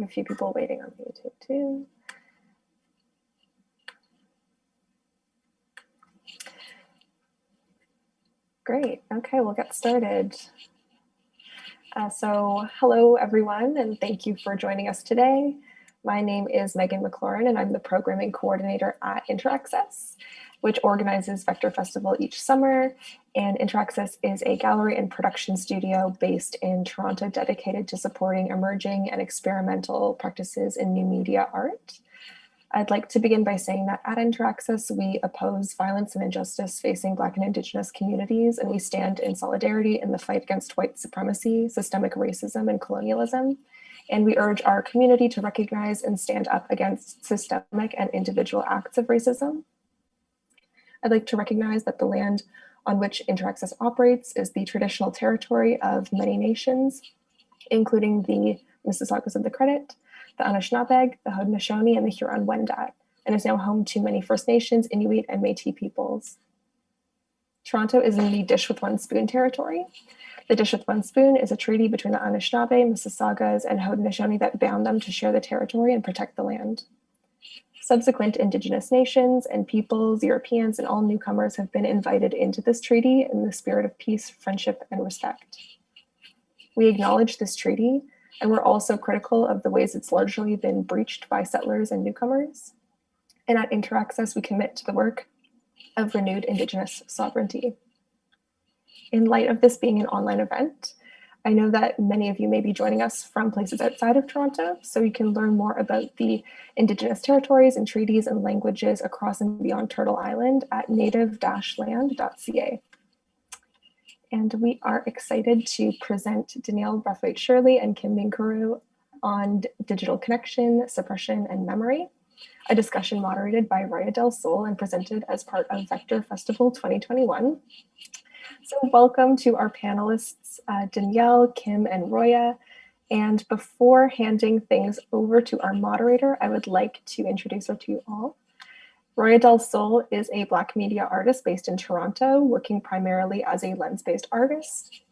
a few people waiting on YouTube too. Great. Okay, we'll get started. So hello, everyone, and thank you for joining us today. My name is Megan McLaurin, and I'm the programming coordinator at Interaccess, which organizes Vector Festival each summer. And Interaccess is a gallery and production studio based in Toronto dedicated to supporting emerging and experimental practices in new media art. I'd like to begin by saying that at Interaccess, we oppose violence and injustice facing Black and Indigenous communities, and we stand in solidarity in the fight against white supremacy, systemic racism, and colonialism. And we urge our community to recognize and stand up against systemic and individual acts of racism. I'd like to recognize that the land on which Interaccess operates is the traditional territory of many nations, including the Mississaugas of the Credit, the Anishinaabeg, the Haudenosaunee, and the Huron-Wendat, and is now home to many First Nations, Inuit, and Métis peoples. Toronto is in the Dish with One Spoon territory. The Dish with One Spoon is a treaty between the Anishinaabe, Mississaugas, and Haudenosaunee that bound them to share the territory and protect the land. Subsequent Indigenous nations and peoples, Europeans, and all newcomers have been invited into this treaty in the spirit of peace, friendship, and respect. We acknowledge this treaty, and we're also critical of the ways it's largely been breached by settlers and newcomers. And at Interaccess, we commit to the work of renewed Indigenous sovereignty. In light of this being an online event, I know that many of you may be joining us from places outside of Toronto, so you can learn more about the Indigenous territories and treaties and languages across and beyond Turtle Island at native-land.ca. And we are excited to present Danielle, Brathwaite-Shirley, and Kim Ninkuru on digital connection, suppression, and memory, a discussion moderated by Roya DelSol and presented as part of Vector Festival 2021. So welcome to our panelists, Danielle, Kim, and Roya. And before handing things over to our moderator, I would like to introduce her to you all. Roya DelSol is a Black media artist based in Toronto, working primarily as a lens-based artist.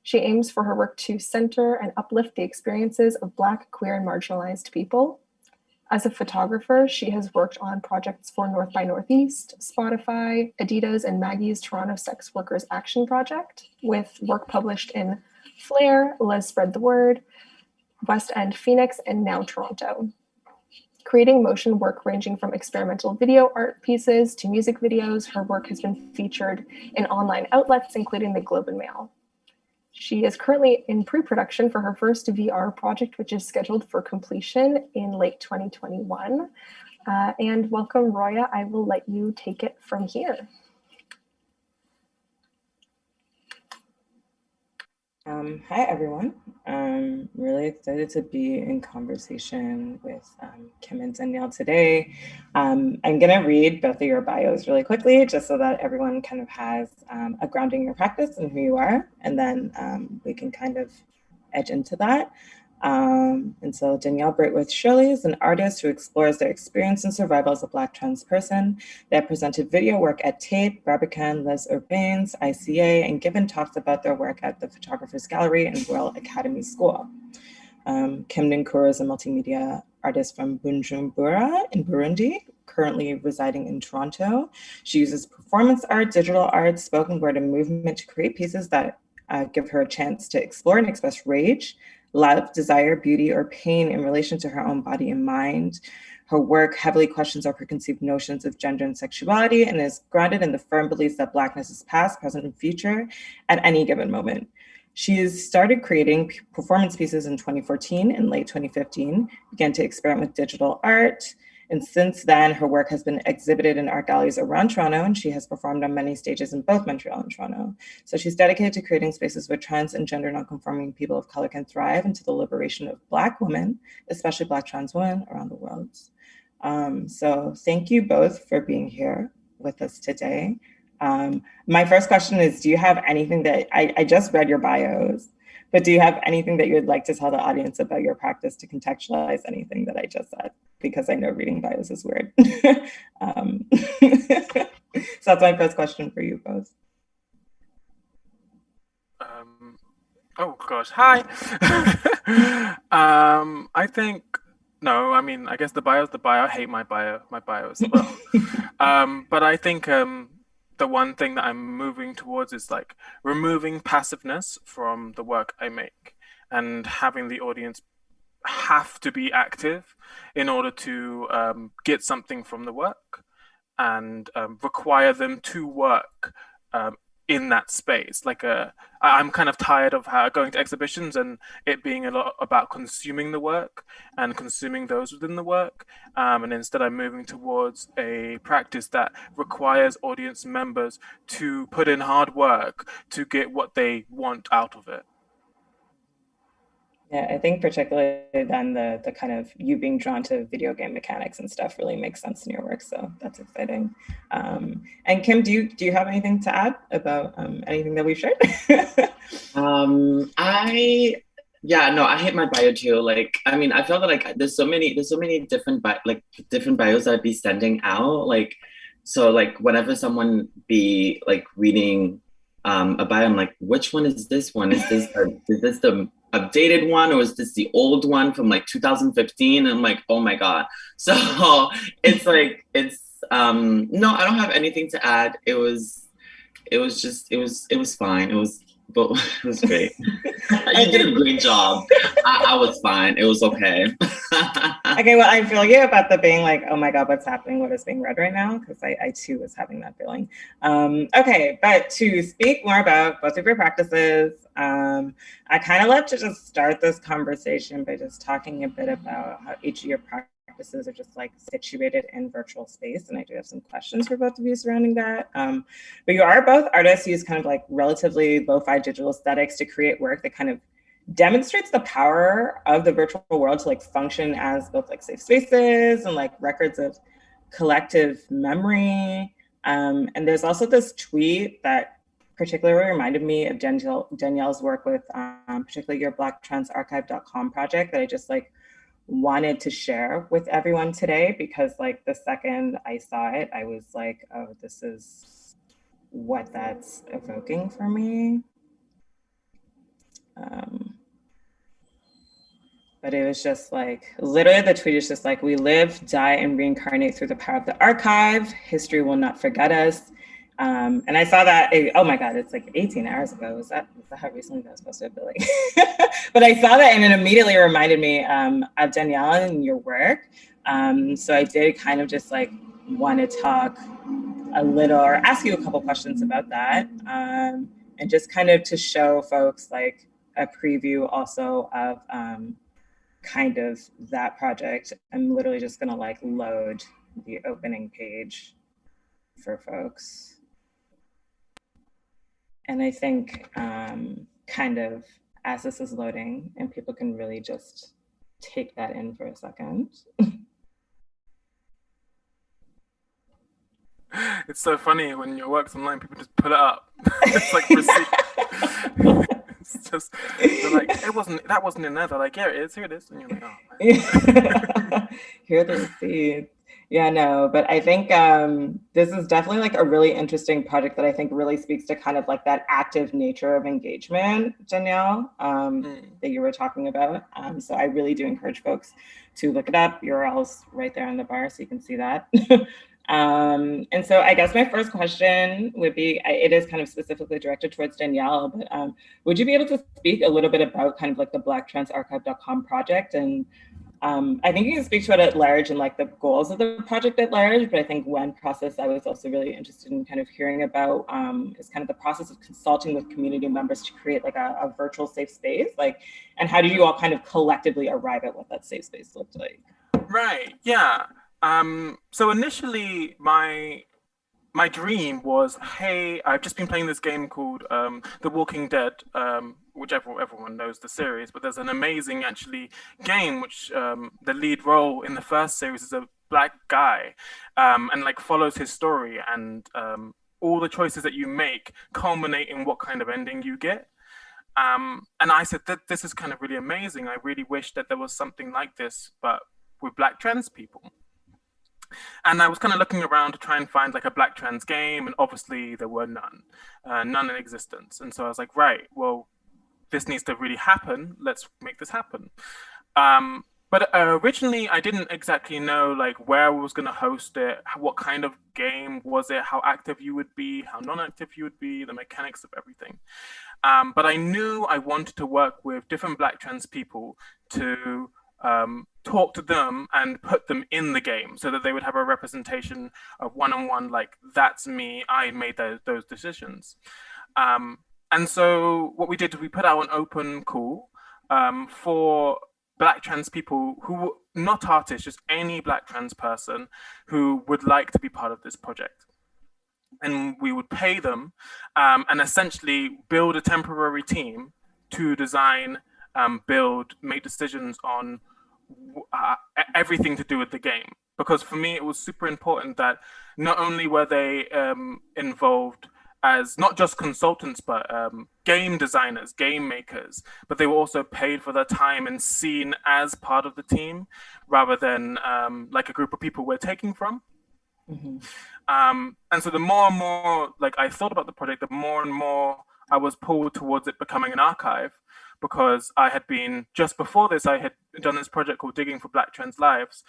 She aims for her work to center and uplift the experiences of Black, queer, and marginalized people. As a photographer, she has worked on projects for North by Northeast, Spotify, Adidas, and Maggie's Toronto Sex Workers Action Project, with work published in Flare, Let's Spread the Word, West End Phoenix, and now Toronto. Creating motion work ranging from experimental video art pieces to music videos, her work has been featured in online outlets, including the Globe and Mail. She is currently in pre-production for her first VR project, which is scheduled for completion in late 2021. And welcome, Roya. I will let you take it from here. Hi, everyone. I'm really excited to be in conversation with Kim and Danielle today. I'm going to read both of your bios really quickly, just so that everyone kind of has a grounding in your practice and who you are, and then we can kind of edge into that. And so Danielle Braithwaite-Shirley is an artist who explores their experience and survival as a Black trans person. They have presented video work at Tate, Barbican, Les Urbains, ICA, and given talks about their work at the Photographers Gallery and Royal Academy School. Kim Ninkuru is a multimedia artist from Bujumbura in Burundi, currently residing in Toronto. She uses performance art, digital art, spoken word, and movement to create pieces that give her a chance to explore and express rage, love, desire, beauty, or pain in relation to her own body and mind. Her work heavily questions our preconceived notions of gender and sexuality and is grounded in the firm beliefs that Blackness is past, present, and future at any given moment. She has started creating performance pieces in 2014 and late 2015, began to experiment with digital art. And since then, her work has been exhibited in art galleries around Toronto, and she has performed on many stages in both Montreal and Toronto. So she's dedicated to creating spaces where trans and gender nonconforming people of color can thrive and to the liberation of Black women, especially Black trans women around the world. So thank you both for being here with us today. My first question is, do you have anything that, I just read your bios, but do you have anything that you would like to tell the audience about your practice to contextualize anything that I just said? Because I know reading bios is weird. So that's my first question for you both. Oh gosh, hi. I think No, I mean, I guess the bio's the bio. I hate my bio as well. But I think the one thing that I'm moving towards is like removing passiveness from the work I make and having the audience have to be active in order to get something from the work and require them to work um, in that space. I'm kind of tired of going to exhibitions and it being a lot about consuming the work and consuming those within the work. And instead, I'm moving towards a practice that requires audience members to put in hard work to get what they want out of it. Yeah, I think particularly then the kind of you being drawn to video game mechanics and stuff really makes sense in your work. So that's exciting. And Kim, do you have anything to add about anything that we've shared? I yeah, no, I hate my bio too. Like, I mean, I feel that like there's so many different different bios that I'd be sending out. Like, so like whenever someone be like reading a bio, I'm like, which one is this one? Is this the updated one or is this the old one from like 2015? And I'm like, oh my God. So it's like no, I don't have anything to add. It was fine. But it was great. You did a great job. I was fine. It was okay. Okay, well, I feel you about the being like, oh my God, what's happening? What is being read right now? Because I too was having that feeling. Okay, but to speak more about both of your practices, I kind of love to just start this conversation by just talking a bit about how each of your practices are just like situated in virtual space. And I do have some questions for both of you surrounding that. But you are both artists who use kind of like relatively lo-fi digital aesthetics to create work that kind of demonstrates the power of the virtual world to like function as both like safe spaces and like records of collective memory. And there's also this tweet that particularly reminded me of Danielle's work with particularly your blacktransarchive.com project that I just like wanted to share with everyone today, because like the second I saw it, I was like, oh, this is what that's evoking for me. But it was just like, literally the tweet is just like, we live, die, and reincarnate through the power of the archive. History will not forget us. And I saw that, oh my God, it's like 18 hours ago. Was that how recently that was posted? But, like, but I saw that and it immediately reminded me of Danielle and your work. So I did kind of just like want to talk a little or ask you a couple questions about that. And just kind of to show folks like a preview also of kind of that project. I'm literally just gonna like load the opening page for folks. And I think kind of as this is loading and people can really just take that in for a second. It's so funny when your work's online, people just pull it up. It's like receipt. It's just they're like, that wasn't in there. They're like, yeah, it is. Here it is. And you're like, oh. Here are the receipts. Yeah, no, but I think this is definitely like a really interesting project that I think really speaks to kind of like that active nature of engagement, Danielle, that you were talking about. So I really do encourage folks to look it up. URL's right there on the bar, so you can see that. And so I guess my first question would be, it is kind of specifically directed towards Danielle, but would you be able to speak a little bit about kind of like the blacktransarchive.com project? And I think you can speak to it at large and like the goals of the project at large, but I think one process I was also really interested in kind of hearing about is kind of the process of consulting with community members to create like a virtual safe space, like, and how did you all kind of collectively arrive at what that safe space looked like? Right, yeah. So initially my dream was, hey, I've just been playing this game called The Walking Dead, which everyone knows the series, but there's an amazing actually game which the lead role in the first series is a black guy, and like follows his story, and all the choices that you make culminate in what kind of ending you get. And I said that this is kind of really amazing. I really wish that there was something like this, but with black trans people. And I was kind of looking around to try and find like a black trans game, and obviously there were none in existence. And so I was like, right, well, this needs to really happen. Let's make this happen. But originally, I didn't exactly know like where I was going to host it, what kind of game was it, how active you would be, how non-active you would be, the mechanics of everything. But I knew I wanted to work with different Black trans people to talk to them and put them in the game so that they would have a representation of one-on-one, like, that's me, I made those decisions. And so what we did was we put out an open call for Black trans people who, not artists, just any Black trans person who would like to be part of this project. And we would pay them and essentially build a temporary team to design, build, make decisions on everything to do with the game. Because for me, it was super important that not only were they involved as not just consultants, but game designers, game makers, but they were also paid for their time and seen as part of the team rather than like a group of people we're taking from. Mm-hmm. And so the more and more like I thought about the project, the more and more I was pulled towards it becoming an archive, because I had been, just before this, I had done this project called Digging for Black Trans Lives,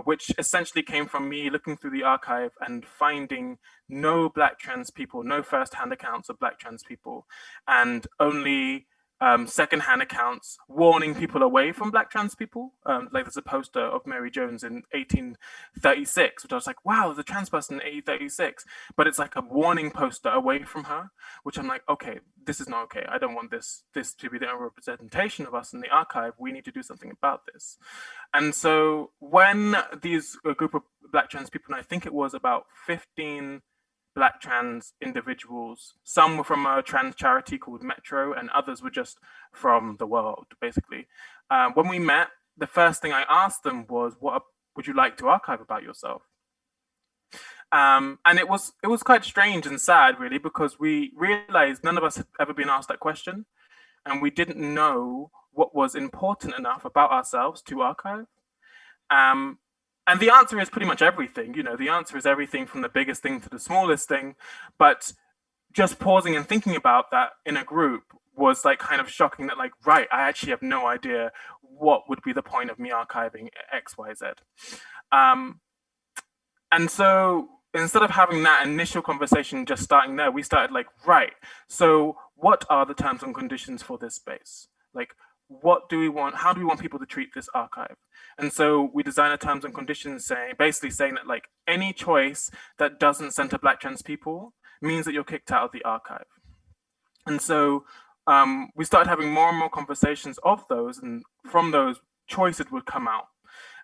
which essentially came from me looking through the archive and finding no Black trans people, no first-hand accounts of Black trans people, and only second-hand accounts warning people away from Black trans people. Like there's a poster of Mary Jones in 1836, which I was like, wow, there's a trans person in 1836, but it's like a warning poster away from her, which I'm like, okay, this is not okay. I don't want this to be the representation of us in the archive. We need to do something about this. And so when these group of Black trans people, and I think it was about 15 Black trans individuals, some were from a trans charity called Metro, and others were just from the world, basically. When we met, the first thing I asked them was, what would you like to archive about yourself? And it was quite strange and sad, really, because we realized none of us had ever been asked that question, and we didn't know what was important enough about ourselves to archive. And the answer is pretty much everything. You know, the answer is everything from the biggest thing to the smallest thing. But just pausing and thinking about that in a group was like kind of shocking that, like, right, I actually have no idea what would be the point of me archiving X, Y, Z. And so instead of having that initial conversation just starting there, we started like, right, so what are the terms and conditions for this space? Like, what do we want? How do we want people to treat this archive? And so we design a terms and conditions basically saying that like any choice that doesn't center Black trans people means that you're kicked out of the archive. And so we started having more and more conversations of those, and from those choices would come out.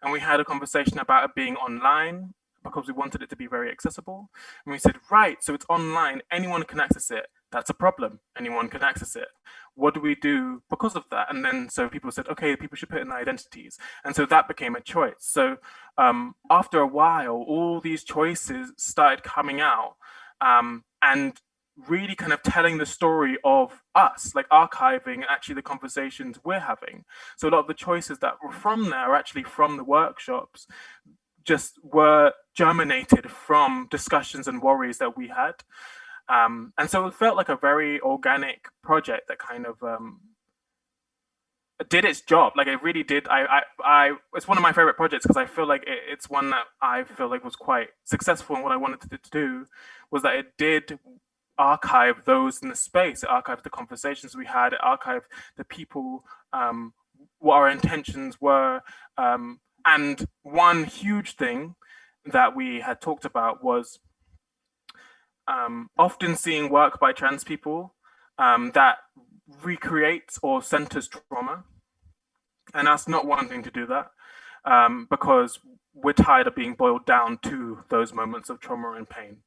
And we had a conversation about it being online because we wanted it to be very accessible. And we said, right, so it's online, anyone can access it. That's a problem. Anyone can access it. What do we do because of that? And then so people said, okay, people should put in their identities. And so that became a choice. So after a while, all these choices started coming out and really kind of telling the story of us, like archiving and actually the conversations we're having. So a lot of the choices that were from there are actually from the workshops, just were germinated from discussions and worries that we had. And so it felt like a very organic project that kind of did its job. Like it really did. It's one of my favorite projects because I feel like it's one that I feel like was quite successful. And what I wanted it to do was that it did archive those in the space. It archived the conversations we had. It archived the people, what our intentions were. And one huge thing that we had talked about was often seeing work by trans people that recreates or centers trauma, and us not wanting to do that because we're tired of being boiled down to those moments of trauma and pain,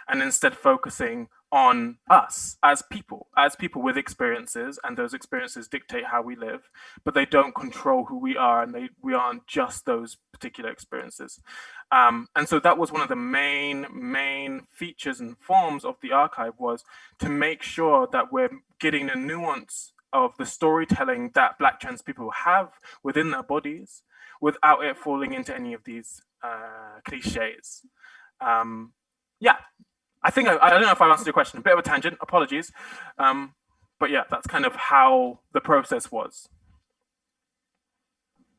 and instead focusing on us as people with experiences, and those experiences dictate how we live, but they don't control who we are, and we aren't just those particular experiences. And so that was one of the main features and forms of the archive, was to make sure that we're getting the nuance of the storytelling that Black trans people have within their bodies without it falling into any of these cliches. Yeah, I think I don't know if I answered your question. A bit of a tangent, apologies. But yeah, that's kind of how the process was.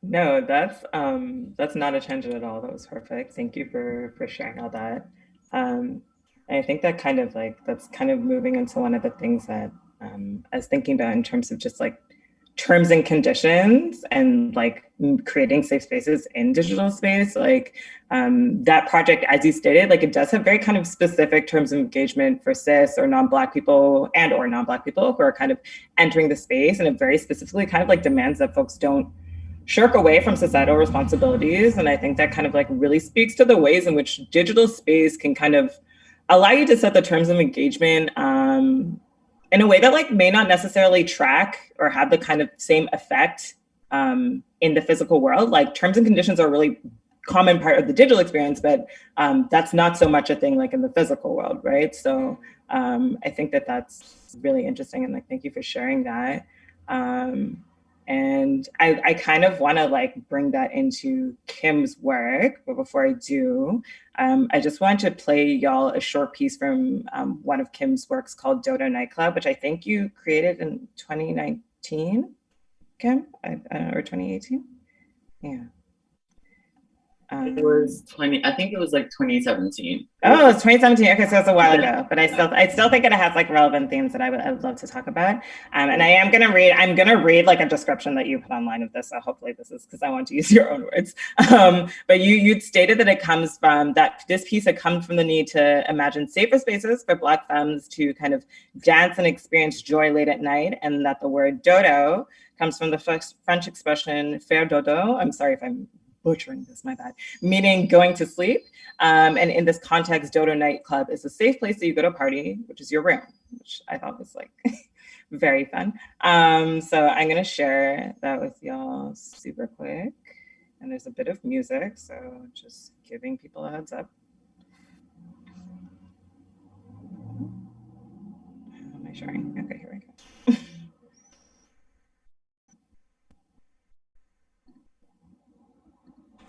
No, that's not a tangent at all. That was perfect. Thank you for sharing all that. And I think that kind of like that's kind of moving into one of the things that I was thinking about in terms of just like terms and conditions and like creating safe spaces in digital space. Like that project, as you stated, like it does have very kind of specific terms of engagement for cis or non-Black people and or non-Black people who are kind of entering the space, and it very specifically kind of like demands that folks don't shirk away from societal responsibilities. And I think that kind of like really speaks to the ways in which digital space can kind of allow you to set the terms of engagement in a way that like may not necessarily track or have the kind of same effect in the physical world. Like terms and conditions are a really common part of the digital experience, but that's not so much a thing like in the physical world, right? So I think that that's really interesting, and like thank you for sharing that. And I kind of want to like bring that into Kim's work, but before I do, I just wanted to play y'all a short piece from one of Kim's works called Dodo Nightclub, which I think you created in 2019, Kim, or 2018? Yeah. It was I think it was like 2017. Oh, it's 2017. Okay, so it's a while ago, but I still think it has like relevant themes that I would love to talk about. And I'm gonna read like a description that you put online of this. So hopefully this is because I want to use your own words. But you'd stated that it comes from this piece had come from the need to imagine safer spaces for Black femmes to kind of dance and experience joy late at night, and that the word dodo comes from the French expression faire dodo. I'm sorry if I'm butchering this, my bad, meaning going to sleep. And in this context, Dodo Nightclub is a safe place that you go to party, which is your room, which I thought was like very fun. So I'm gonna share that with y'all super quick. And there's a bit of music, so just giving people a heads up. How am I sharing? Okay, here we go.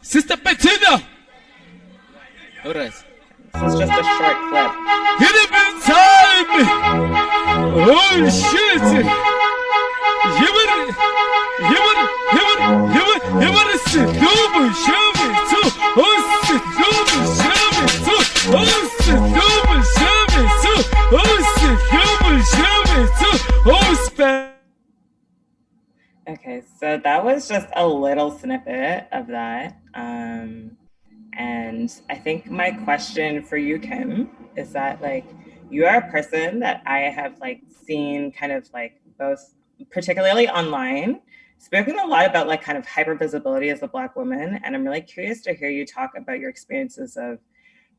Sister Bettina! Alright. This is just a short clip. Hit it in time! Oh shit! You would sit over, show me too! Oh, sit over, show me too! Oh, sit over, show me too! Oh, sit over, show me too! Oh, spend. Okay, so that was just a little snippet of that. And I think my question for you, Kim, is that like, you are a person that I have like seen kind of like both, particularly online, spoken a lot about like kind of hypervisibility as a Black woman. And I'm really curious to hear you talk about your experiences of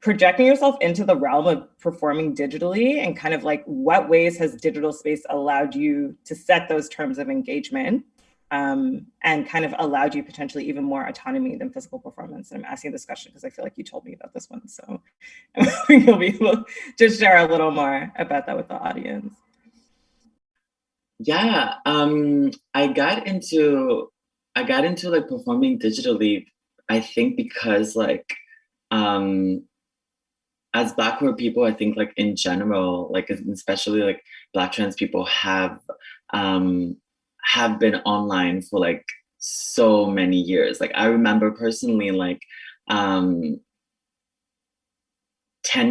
projecting yourself into the realm of performing digitally, and kind of like what ways has digital space allowed you to set those terms of engagement and kind of allowed you potentially even more autonomy than physical performance. And I'm asking this question because I feel like you told me about this one. So you'll be able to share a little more about that with the audience. Yeah, I got into like performing digitally, I think because like as Black queer people, I think like in general, like especially like Black trans people have been online for like so many years. Like I remember personally like 10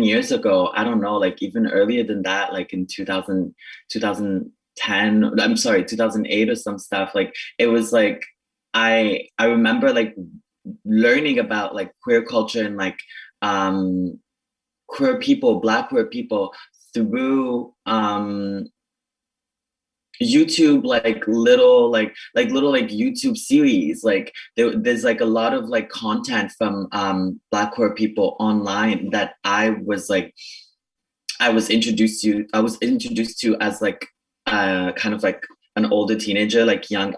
years ago, I don't know, like even earlier than that, like in 2010, I'm sorry, 2008 or some stuff, like it was like I remember like learning about like queer culture and like queer people, Black queer people through YouTube, like little YouTube series. Like there's like a lot of like content from Black queer people online that I was introduced to as like kind of like an older teenager, like young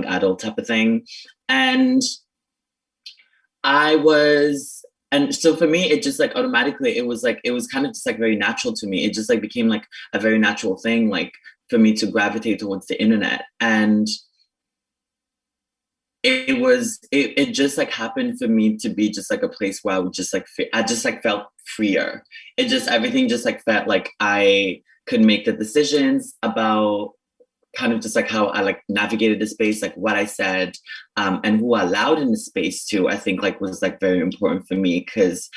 adult type of thing. And so for me, it just like automatically, it was kind of just like very natural to me. It just like became like a very natural thing, like for me to gravitate towards the internet. And it just like happened for me to be just like a place where I just like felt freer. Everything just like felt like I could make the decisions about kind of just like how I like navigated the space, like what I said, and who I allowed in the space too, I think like was like very important for me, because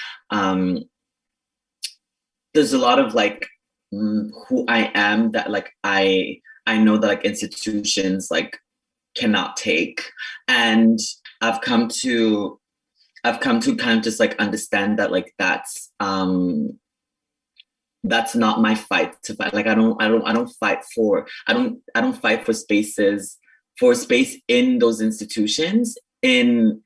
there's a lot of like who I am that like I know that like institutions like cannot take, and I've come to kind of just like understand that like that's not my fight to fight. Like I don't fight for spaces, for space in those institutions in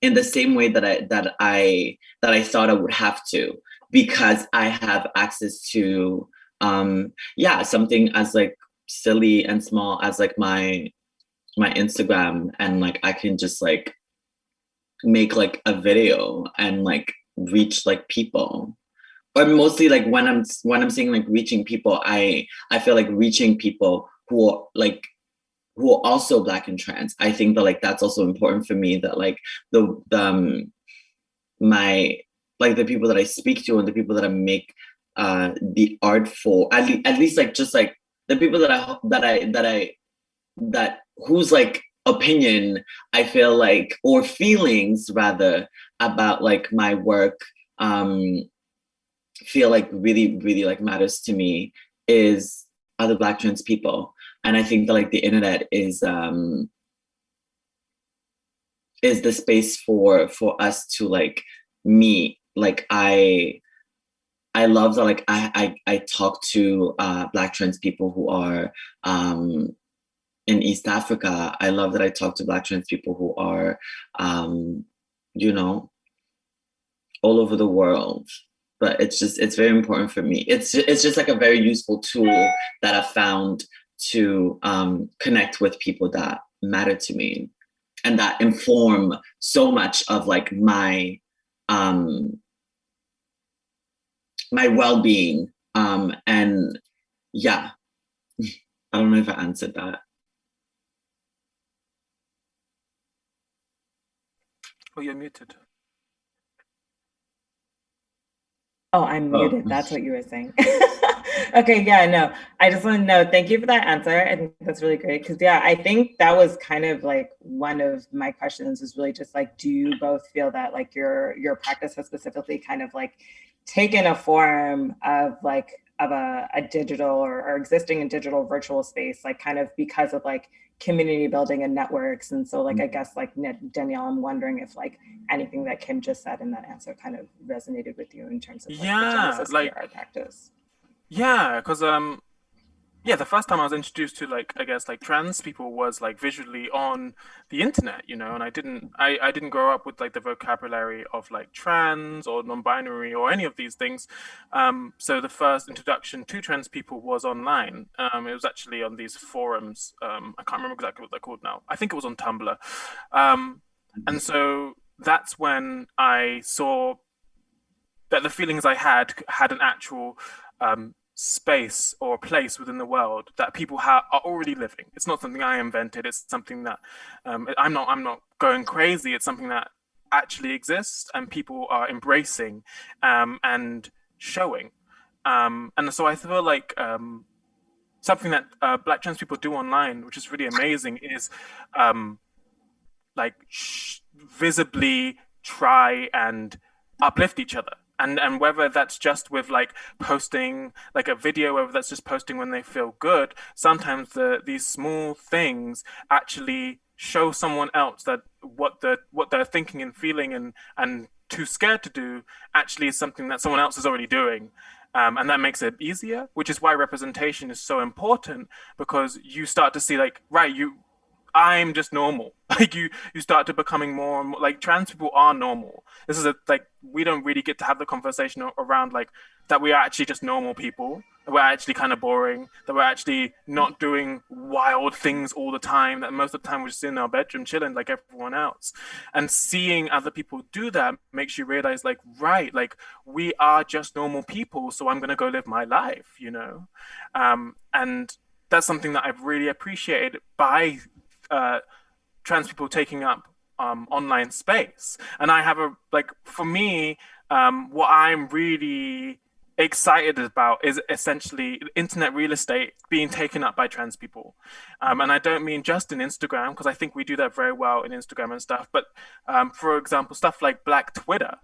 the same way that I thought I would have to, because I have access to something as like silly and small as like my Instagram, and like I can just like make like a video and like reach like people. Or mostly like when I'm saying like reaching people, I feel like reaching people who are also Black and trans. I think that like that's also important for me, that like the people that I speak to and the people that I make the art for, at least like just like the people that whose like opinion I feel like, or feelings rather, about like my work feel like really, really like matters to me is other Black trans people. And I think that like the internet is the space for us to like meet. Like I love that like I talk to Black trans people who are in East Africa. I love that I talk to Black trans people who are you know, all over the world. But it's very important for me. It's just like a very useful tool that I've found to connect with people that matter to me and that inform so much of like my my well-being. And yeah, I don't know if I answered that. Oh, you're muted. Oh, I'm muted. That's what you were saying. Okay, yeah, no, I just want to know, thank you for that answer. I think that's really great, because yeah, I think that was kind of like one of my questions, is really just like, do you both feel that like your practice has specifically kind of like taken a form of like of a digital or existing in digital virtual space, like kind of because of like community building and networks? And so like, I guess like Danielle, I'm wondering if like anything that Kim just said in that answer kind of resonated with you in terms of like, the genesis of your art practice. Yeah, because the first time I was introduced to like, I guess like trans people was like visually on the internet, you know, and I didn't grow up with like the vocabulary of like trans or non-binary or any of these things. So the first introduction to trans people was online. It was actually on these forums. I can't remember exactly what they're called now. I think it was on Tumblr. And so that's when I saw that the feelings I had an actual space or place within the world that people are already living. It's not something I invented. It's something that I'm not going crazy. It's something that actually exists and people are embracing and showing. And so I feel like something that Black trans people do online, which is really amazing, is like visibly try and uplift each other. And whether that's just with like posting like a video, whether that's just posting when they feel good, sometimes these small things actually show someone else that what they're thinking and feeling and too scared to do actually is something that someone else is already doing. And that makes it easier, which is why representation is so important, because you start to see like, right, I'm just normal. Like you start to becoming more and more like trans people are normal. This is we don't really get to have the conversation around like that we are actually just normal people, that we're actually kind of boring, that we're actually not doing wild things all the time, that most of the time we're just in our bedroom chilling like everyone else. And seeing other people do that makes you realize like, right, like we are just normal people, so I'm gonna go live my life, you know? And that's something that I've really appreciated by trans people taking up online space. And I have for me, what I'm really excited about is essentially internet real estate being taken up by trans people. And I don't mean just in Instagram, because I think we do that very well in Instagram and stuff, but for example, stuff like Black Twitter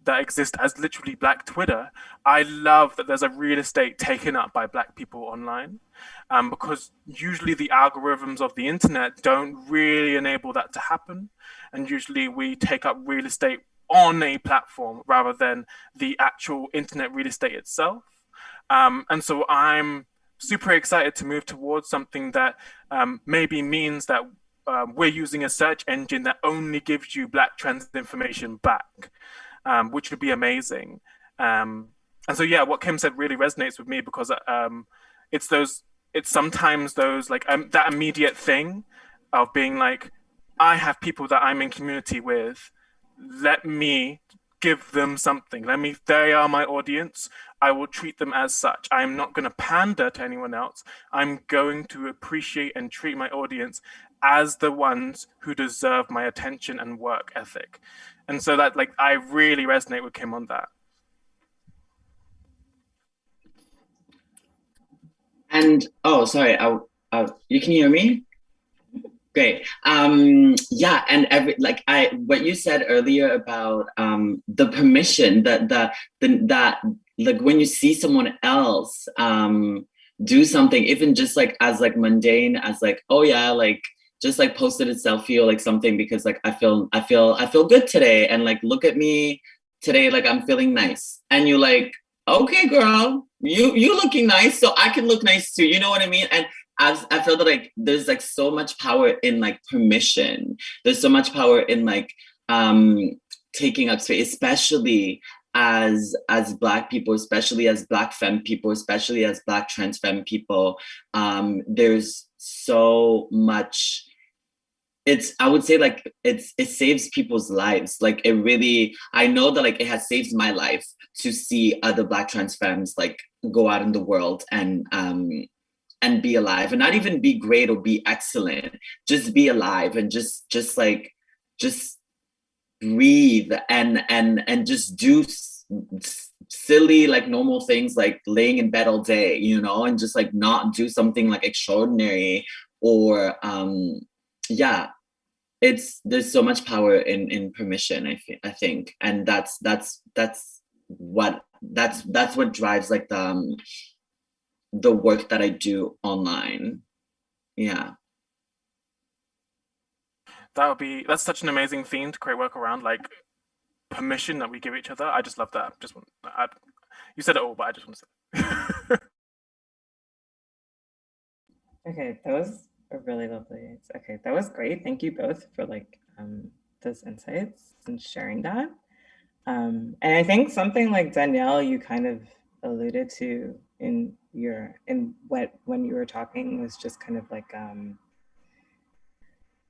that exist as literally Black Twitter. I love that there's a real estate taken up by Black people online, because usually the algorithms of the internet don't really enable that to happen. And usually we take up real estate on a platform rather than the actual internet real estate itself. And so I'm super excited to move towards something that maybe means that we're using a search engine that only gives you Black trans information back, which would be amazing. And so, yeah, what Kim said really resonates with me, because it's sometimes those like that immediate thing of being like, I have people that I'm in community with. Let me give them something. They are my audience. I will treat them as such. I am not going to pander to anyone else. I'm going to appreciate and treat my audience as the ones who deserve my attention and work ethic. And so that, like, I really resonate with Kim on that. And, oh, sorry, you can hear me? Great. Yeah, and what you said earlier about the permission that like when you see someone else do something, even just like as like mundane as like, oh yeah, like just like posted a selfie or like something because like I feel good today, and like look at me today, like I'm feeling nice, and you're like, okay, girl, you looking nice, so I can look nice too. You know what I mean? And I feel that like there's like so much power in like permission. There's so much power in like taking up space, especially as Black people, especially as Black femme people, especially as Black trans femme people. There's so much. I would say like it saves people's lives. Like it really, I know that like it has saved my life to see other Black trans femmes like go out in the world and be alive, and not even be great or be excellent, just be alive and just breathe and just do silly like normal things like laying in bed all day, you know, and just like not do something like extraordinary or yeah, there's so much power in permission, I think, and that's what drives like the work that I do online. Yeah. That's such an amazing theme to create work around, like permission that we give each other. I just love that. You said it all, but I just want to say. Okay, that was a really lovely. Okay, that was great. Thank you both for like those insights and sharing that. And I think something like Danielle, you kind of alluded to when you were talking was just kind of like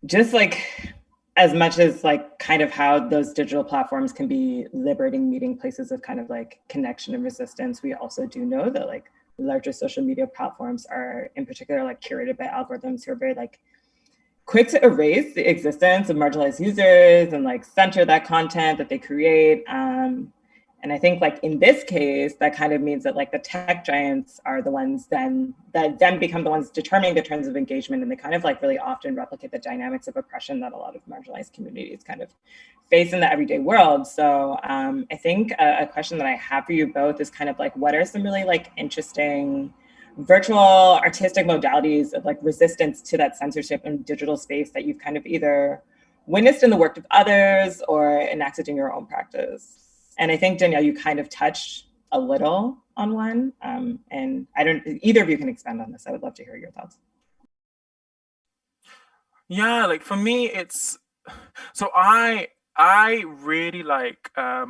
just like as much as like kind of how those digital platforms can be liberating meeting places of kind of like connection and resistance, we also do know that like larger social media platforms are in particular like curated by algorithms who are very like quick to erase the existence of marginalized users and like center that content that they create. And I think like in this case, that kind of means that like the tech giants are the ones that then become the ones determining the terms of engagement, and they kind of like really often replicate the dynamics of oppression that a lot of marginalized communities kind of face in the everyday world. So I think a question that I have for you both is kind of like, what are some really like interesting virtual artistic modalities of like resistance to that censorship in digital space that you've kind of either witnessed in the work of others or enacted in your own practice? And I think, Danielle, you kind of touched a little on one, and either of you can expand on this. I would love to hear your thoughts. Yeah, like for me, so I really like, I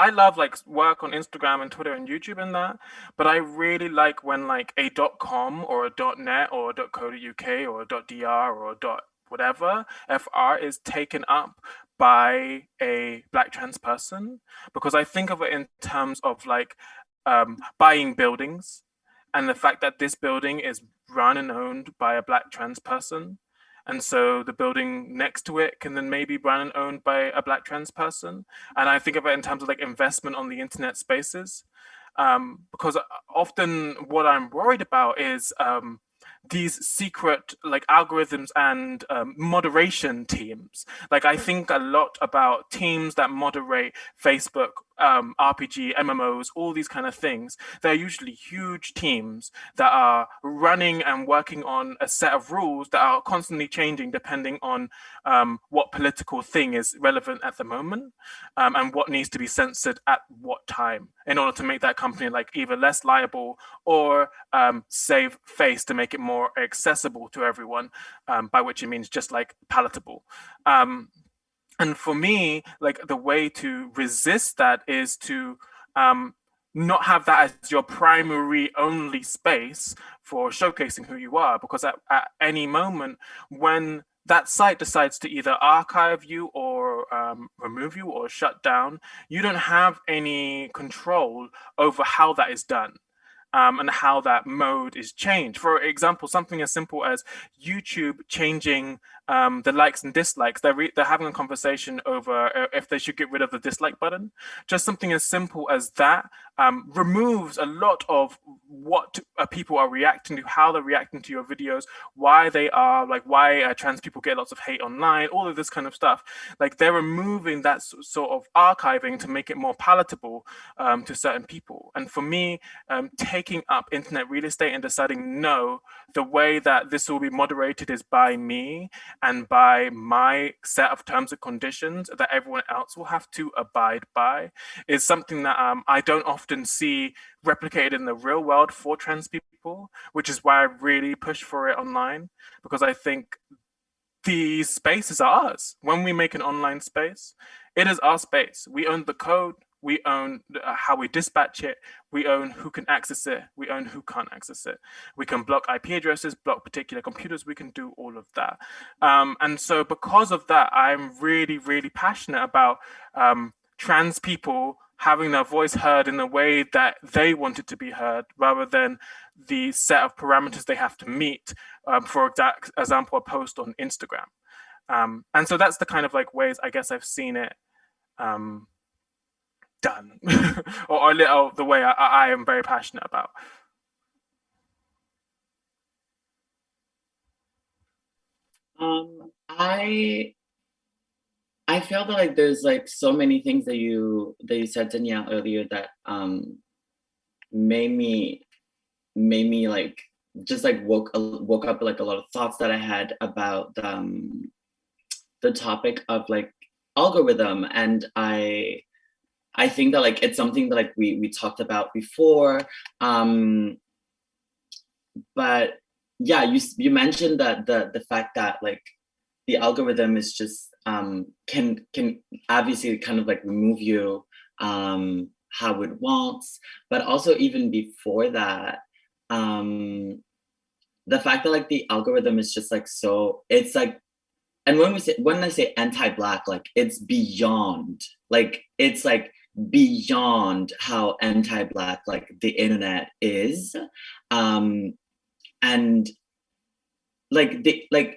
love like work on Instagram and Twitter and YouTube and that, but I really like when like a .com or a .net or a .co.uk or a .dr or a whatever fr is taken up by a Black trans person, because I think of it in terms of like buying buildings and the fact that this building is run and owned by a Black trans person, And so the building next to it can then maybe be run and owned by a Black trans person. And I think of it in terms of like investment on the internet spaces. Because often what I'm worried about is these secret like algorithms and moderation teams. Like I think a lot about teams that moderate Facebook, RPG, MMOs, all these kind of things. They're usually huge teams that are running and working on a set of rules that are constantly changing depending on what political thing is relevant at the moment, and what needs to be censored at what time in order to make that company like either less liable or save face to make it more accessible to everyone, by which it means just like palatable. And for me, like the way to resist that is to not have that as your primary only space for showcasing who you are, because at any moment when that site decides to either archive you or remove you or shut down, you don't have any control over how that is done. And how that mode is changed. For example, something as simple as YouTube changing the likes and dislikes. They're having a conversation over if they should get rid of the dislike button. Just something as simple as that removes a lot of what people are reacting to, how they're reacting to your videos, why they are like, why trans people get lots of hate online, all of this kind of stuff. Like they're removing that sort of archiving to make it more palatable to certain people. And for me, taking up internet real estate and deciding, no, the way that this will be moderated is by me and by my set of terms and conditions that everyone else will have to abide by, is something that I don't often see replicated in the real world for trans people, which is why I really push for it online, because I think these spaces are ours. When we make an online space, it is our space. We own the code. We own how we dispatch it. We own who can access it. We own who can't access it. We can block IP addresses, block particular computers. We can do all of that. And so because of that, I'm really, really passionate about trans people having their voice heard in the way that they want it to be heard, rather than the set of parameters they have to meet. For example, a post on Instagram. And so that's the kind of like ways I guess I've seen it done, or a little the way I am very passionate about. I feel that like there's like so many things that you said, Danielle, earlier that made me like just like woke up like a lot of thoughts that I had about the topic of like algorithm. And I think that like it's something that like we talked about before, but yeah, you mentioned that the fact that like the algorithm is just can obviously kind of like remove you how it wants, but also even before that, the fact that like the algorithm is just like, so it's like, and when I say anti-Black, like it's beyond, like it's like beyond how anti-Black like the internet is, and like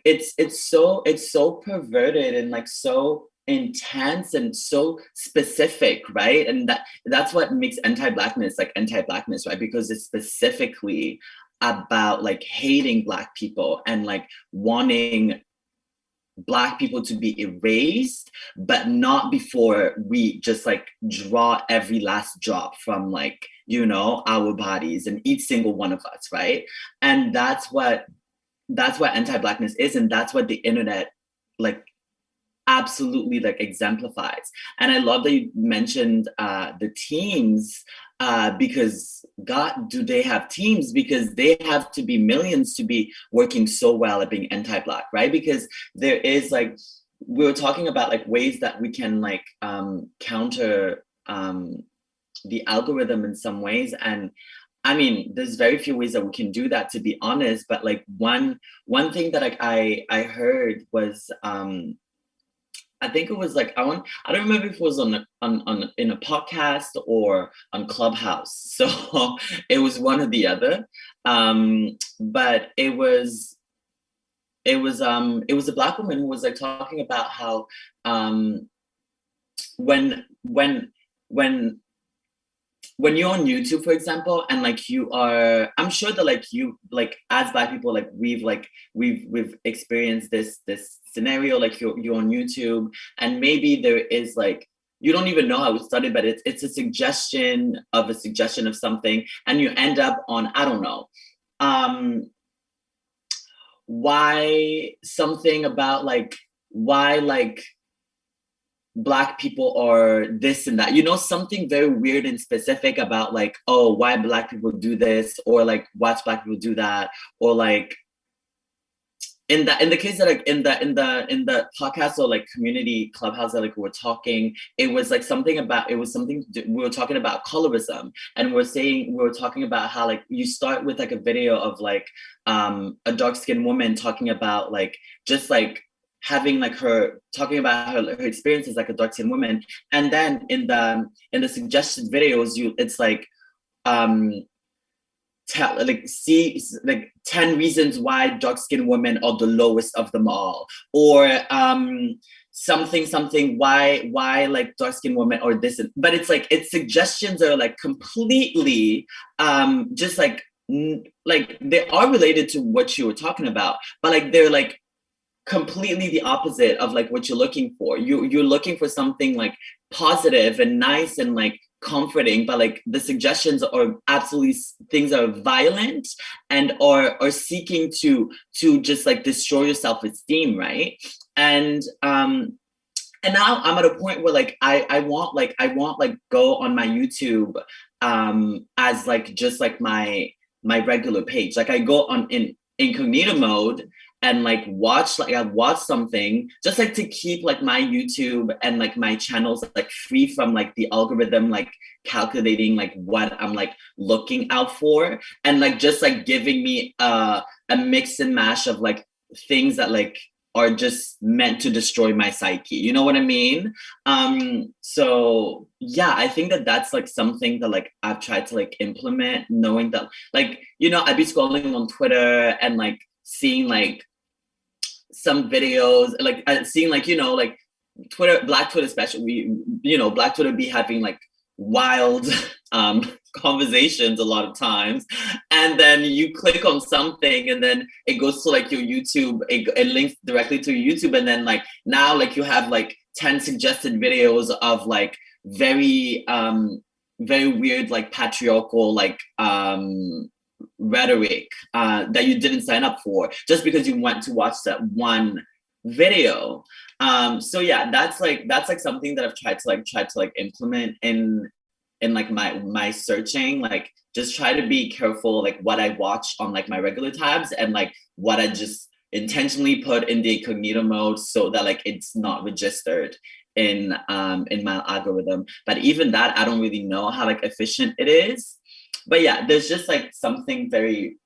it's so perverted and like so intense and so specific, right? And that's what makes anti-Blackness like anti-Blackness, right? Because it's specifically about like hating Black people and like wanting Black people to be erased, but not before we just like draw every last drop from like, you know, our bodies and each single one of us, right? And that's what anti-Blackness is, and that's what the internet like absolutely like exemplifies. And I love that you mentioned the teams, because God, do they have teams? Because they have to be millions to be working so well at being anti-Black, right? Because there is like, we were talking about like ways that we can like counter the algorithm in some ways. And I mean, there's very few ways that we can do that, to be honest. But like one thing that like I heard was, I think it was like, I don't remember if it was in a podcast or on Clubhouse. So it was one or the other. But it was it was a Black woman who was like talking about how when you're on YouTube, for example, and like you are, I'm sure that like you, like as Black people, like we've experienced this scenario, like you're on YouTube, and maybe there is like, you don't even know how it started, but it's a suggestion of something, and you end up on, I don't know, why something about like, why like Black people are this and that, you know, something very weird and specific about like, oh, why Black people do this, or like watch Black people do that, or like in the case that like in the podcast or like community clubhouse that like we're talking, it was like something about, it was something we were talking about colorism, and we were talking about how like you start with like a video of like a dark-skinned woman talking about like just like having like her talking about her experience as like a dark-skinned woman, and then in the suggested videos it's like see like 10 reasons why dark-skinned women are the lowest of them all, or something why like dark-skinned women or this, but it's like its suggestions are like completely just like they are related to what you were talking about, but like they're like completely the opposite of like what you're looking for. You're looking for something like positive and nice and like comforting, but like the suggestions are absolutely things that are violent and are seeking to just like destroy your self-esteem, right? And now I'm at a point where like I want like go on my YouTube as like just like my regular page. Like I go on in incognito mode and like I watch something just like to keep like my YouTube and like my channels like free from like the algorithm like calculating like what I'm like looking out for, and like just like giving me a mix and mash of like things that like are just meant to destroy my psyche, you know what I mean? So yeah, I think that that's like something that like I've tried to like implement, knowing that like, you know, I'd be scrolling on Twitter and like seeing like some videos, like seeing like, you know, like Twitter, Black Twitter especially, you know, Black Twitter be having like wild conversations a lot of times, and then you click on something and then it goes to like your YouTube, it links directly to your YouTube, and then like now like you have like 10 suggested videos of like very weird like patriarchal like rhetoric that you didn't sign up for just because you went to watch that one video. So yeah, that's like something that I've tried to implement in like my searching, like just try to be careful like what I watch on like my regular tabs and like what I just intentionally put in the incognito mode so that like it's not registered in my algorithm. But even that, I don't really know how like efficient it is. But yeah, there's just like something very,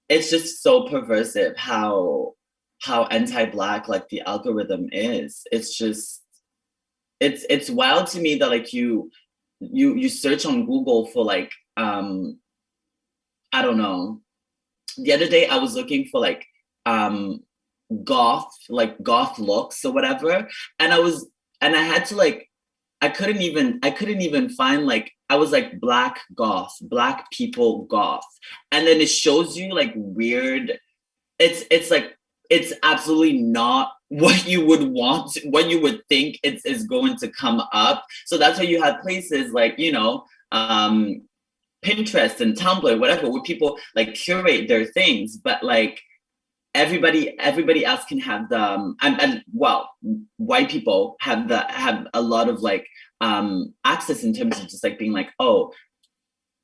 it's just so perversive how anti-Black like the algorithm is. It's just, it's wild to me that like you search on Google for like I don't know. The other day I was looking for like goth looks or whatever, and I had to like, I couldn't even find like, I was like Black goth, Black people goth, and then it shows you like weird, it's like, it's absolutely not what you would want, what you would think is going to come up. So that's why you have places like, you know, Pinterest and Tumblr, whatever, where people like curate their things, but like everybody else can have the and well, white people have a lot of like access in terms of just like being like, oh,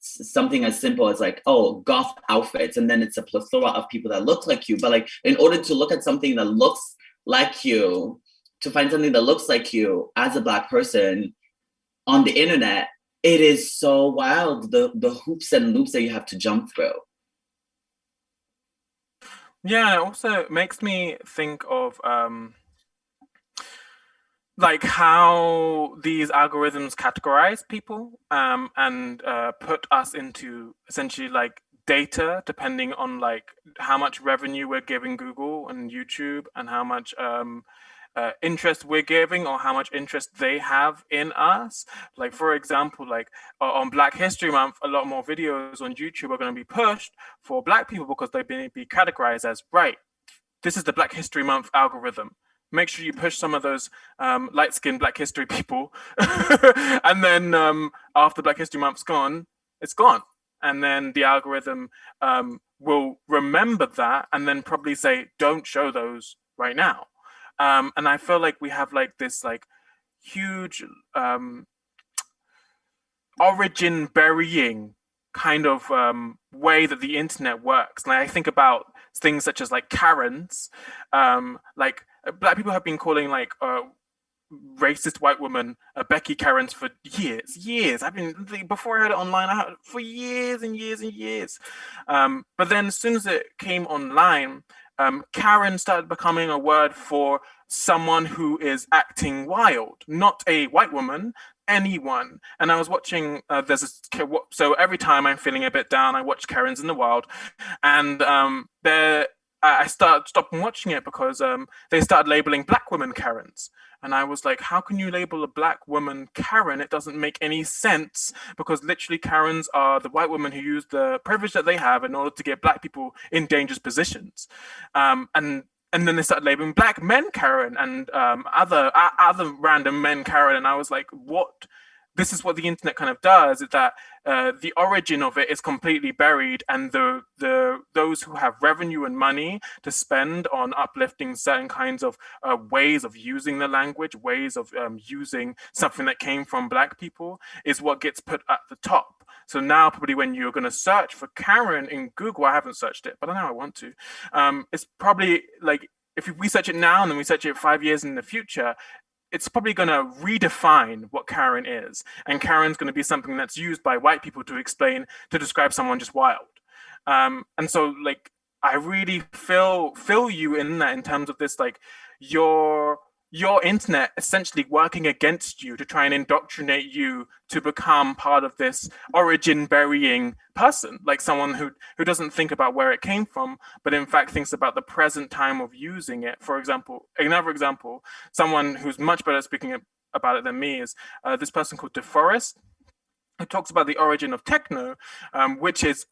something as simple as like, oh, goth outfits, and then it's a plethora of people that look like you. But like, in order to look at something that looks like you, to find something that looks like you as a Black person on the internet, it is so wild, the hoops and loops that you have to jump through. Yeah, it also makes me think of like how these algorithms categorize people and put us into essentially like data depending on like how much revenue we're giving Google and YouTube, and how much interest we're giving, or how much interest they have in us. Like, for example, like on Black History Month, a lot more videos on YouTube are going to be pushed for Black people because they've been be categorized as, right, this is the Black History Month algorithm. Make sure you push some of those light-skinned Black history people. And then after Black History Month's gone, it's gone. And then the algorithm will remember that and then probably say, don't show those right now. And I feel like we have like this like huge origin burying kind of way that the internet works. Like, I think about things such as like Karens, like Black people have been calling like racist white woman Becky Karens for years. I've been, before I heard it online, I heard it for years and years and years. But then as soon as it came online, Karen started becoming a word for someone who is acting wild, not a white woman, anyone. And I was watching, so every time I'm feeling a bit down, I watch Karens in the Wild, and I stopped watching it because they started labeling Black women Karens. And I was like, how can you label a Black woman Karen? It doesn't make any sense, because literally Karens are the white women who use the privilege that they have in order to get Black people in dangerous positions. And then they started labeling Black men Karen and other random men Karen. And I was like, what? This is what the internet kind of does, is that the origin of it is completely buried, and those who have revenue and money to spend on uplifting certain kinds of ways of using the language, ways of using something that came from Black people, is what gets put at the top. So now probably when you're going to search for Karen in Google, I haven't searched it, but I know I want to. It's probably like, if we search it now and then we search it 5 years in the future, it's probably going to redefine what Karen is. And Karen's going to be something that's used by white people to describe someone just wild. And so like, I really feel you in that, in terms of this, like your internet essentially working against you to try and indoctrinate you to become part of this origin burying person, like someone who doesn't think about where it came from, but in fact thinks about the present time of using it. For example, another example, someone who's much better at speaking about it than me is this person called DeForest, who talks about the origin of techno, which is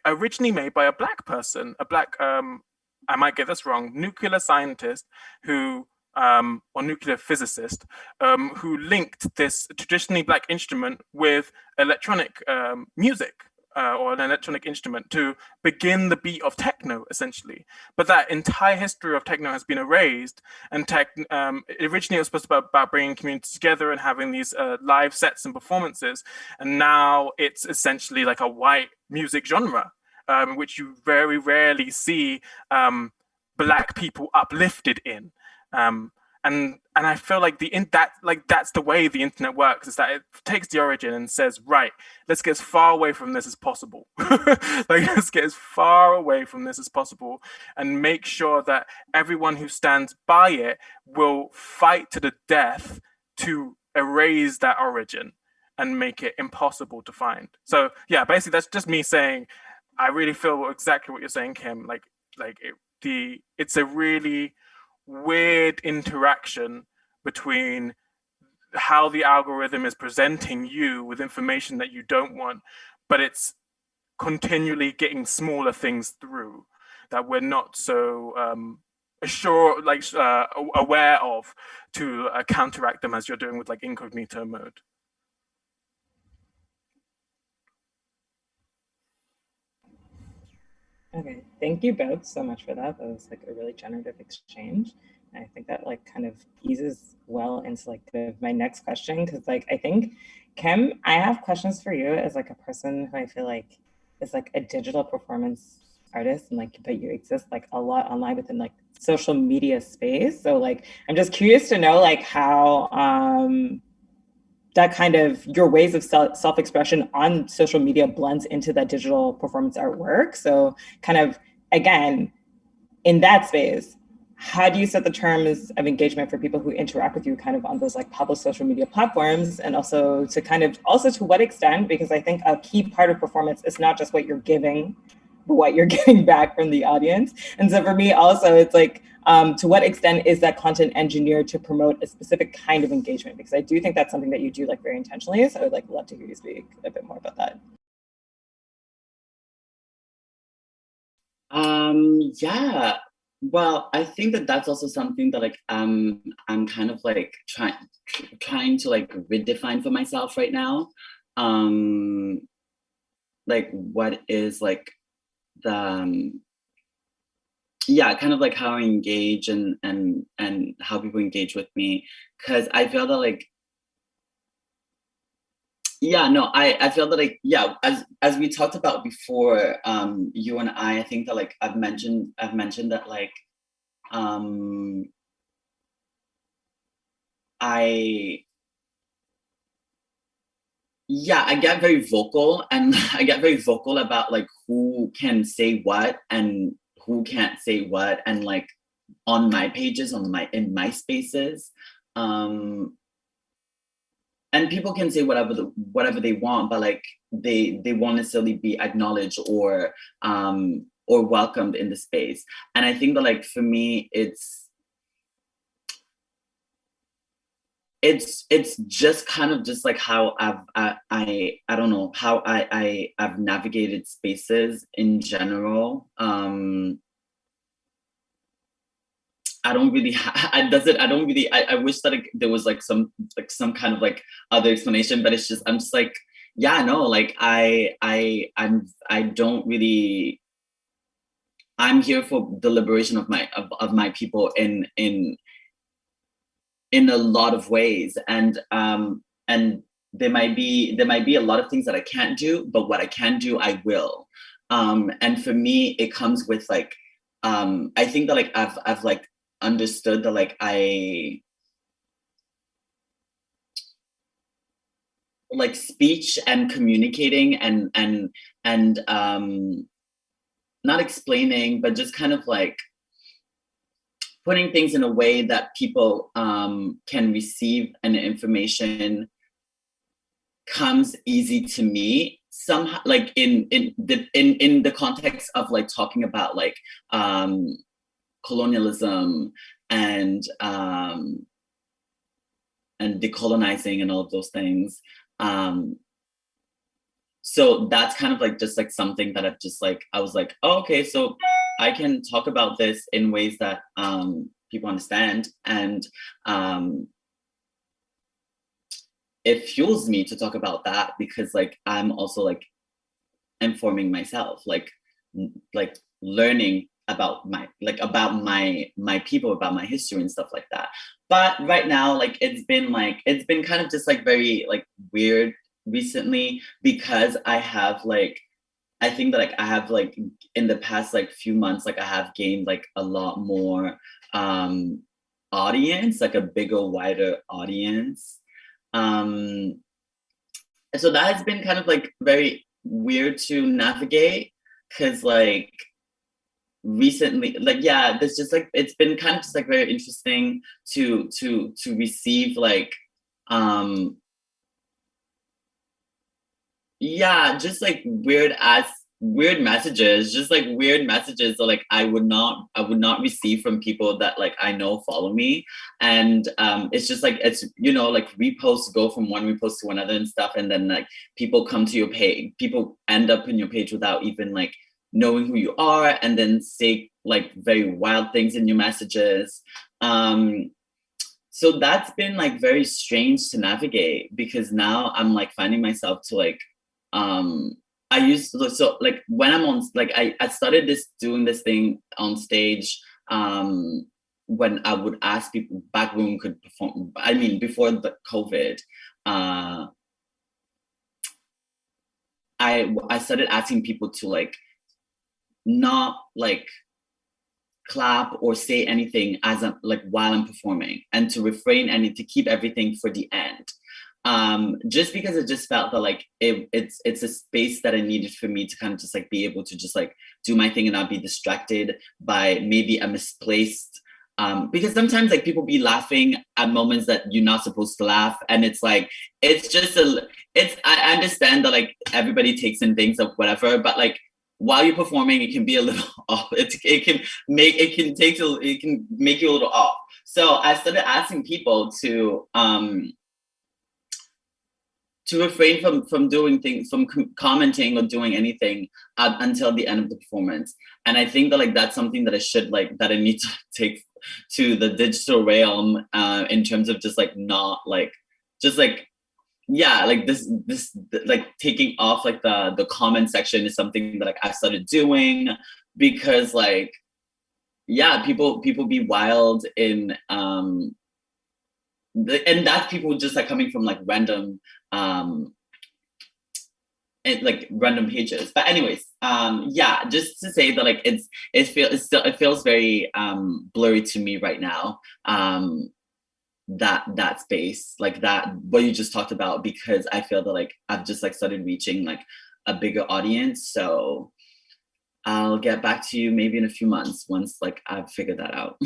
originally made by a Black person, a Black, I might get this wrong, nuclear scientist or nuclear physicist, who linked this traditionally Black instrument with electronic music, or an electronic instrument, to begin the beat of techno, essentially. But that entire history of techno has been erased, and originally it was supposed to be about bringing communities together and having these live sets and performances, and now it's essentially like a white music genre, which you very rarely see Black people uplifted in. And I feel like that's the way the internet works, is that it takes the origin and says, right, let's get as far away from this as possible. Let's get as far away from this as possible, and make sure that everyone who stands by it will fight to the death to erase that origin and make it impossible to find. So yeah, basically that's just me saying, I really feel exactly what you're saying, Kim. It's a really weird interaction between how the algorithm is presenting you with information that you don't want, but it's continually getting smaller things through that we're not so aware of to counteract them, as you're doing with like incognito mode. Okay, thank you both so much for that. That was like a really generative exchange. And I think that like kind of eases well into like my next question, because like I think, Kim, I have questions for you as like a person who I feel like is like a digital performance artist, and like, but you exist like a lot online within like social media space. So like, I'm just curious to know like how that kind of your ways of self-expression on social media blends into that digital performance artwork. So kind of, again, in that space, how do you set the terms of engagement for people who interact with you kind of on those like public social media platforms? And also to what extent, because I think a key part of performance is not just what you're giving, but what you're getting back from the audience. And so for me also, it's like, to what extent is that content engineered to promote a specific kind of engagement? Because I do think that's something that you do like very intentionally. So I would like love to hear you speak a bit more about that. Yeah. Well, I think that that's also something that like I'm kind of like trying to like redefine for myself right now. Like what is like the yeah, kind of like how I engage and how people engage with me, because I feel that like yeah, no, I feel that like yeah, as we talked about before, you and I think that like I've mentioned that like I get very vocal, and I get very vocal about like who can say what and who can't say what, and like on my pages, in my spaces. And people can say whatever they want, but like they won't necessarily be acknowledged or welcomed in the space. And I think that like for me, it's just kind of just like how I don't know how I've navigated spaces in general. I don't really I wish that there was like some kind of like other explanation, but it's just I'm just like yeah, no, like I don't really, I'm here for the liberation of my people in a lot of ways, and there might be a lot of things that I can't do, but what I can do I will. And for me it comes with like I think that like I've like understood that like I like speech and communicating and not explaining, but just kind of like putting things in a way that people can receive an information comes easy to me somehow, like in the context of like talking about like colonialism and decolonizing and all of those things. So that's kind of like just like something that I've just like, I was like, oh, okay, so I can talk about this in ways that people understand, and it fuels me to talk about that because like I'm also like informing myself, like learning about my people, about my history and stuff like that. But right now, like it's been kind of just like very like weird recently, because I have like, I think that like I have like in the past like few months, like I have gained like a lot more audience, like a bigger, wider audience. So that has been kind of like very weird to navigate, because like recently, like yeah, there's just like, it's been kind of just like very interesting to receive like yeah, just like weird messages, just like weird messages that like I would not receive from people that like I know follow me. And it's just like, it's, you know, like reposts go from one repost to another and stuff, and then like people come to your page, people end up in your page without even like knowing who you are, and then say like very wild things in your messages. So that's been like very strange to navigate, because now I'm like finding myself to like I used to, so like when I'm on, like I started doing this thing on stage when I would ask people back when we could perform, I mean before the COVID, I started asking people to like not like clap or say anything as I'm like while I'm performing, and to refrain and to keep everything for the end. Just because it just felt that like it's a space that I needed for me to kind of just like be able to just like do my thing and not be distracted by maybe a misplaced because sometimes like people be laughing at moments that you're not supposed to laugh, and it's like I understand that like everybody takes in things of whatever, but like while you're performing, it can be a little off. It can make you a little off. So I started asking people to refrain from doing things, from commenting or doing anything until the end of the performance. And I think that like that's something that I need to take to the digital realm in terms of just like not like just like yeah, like this like taking off like the comment section is something that like I've started doing, because like yeah, people be wild in and that's people just like coming from like random like random pages. But anyways, yeah, just to say that like it feels very blurry to me right now, that space, like that what you just talked about, because I feel that like I've just like started reaching like a bigger audience. So I'll get back to you maybe in a few months once like I've figured that out.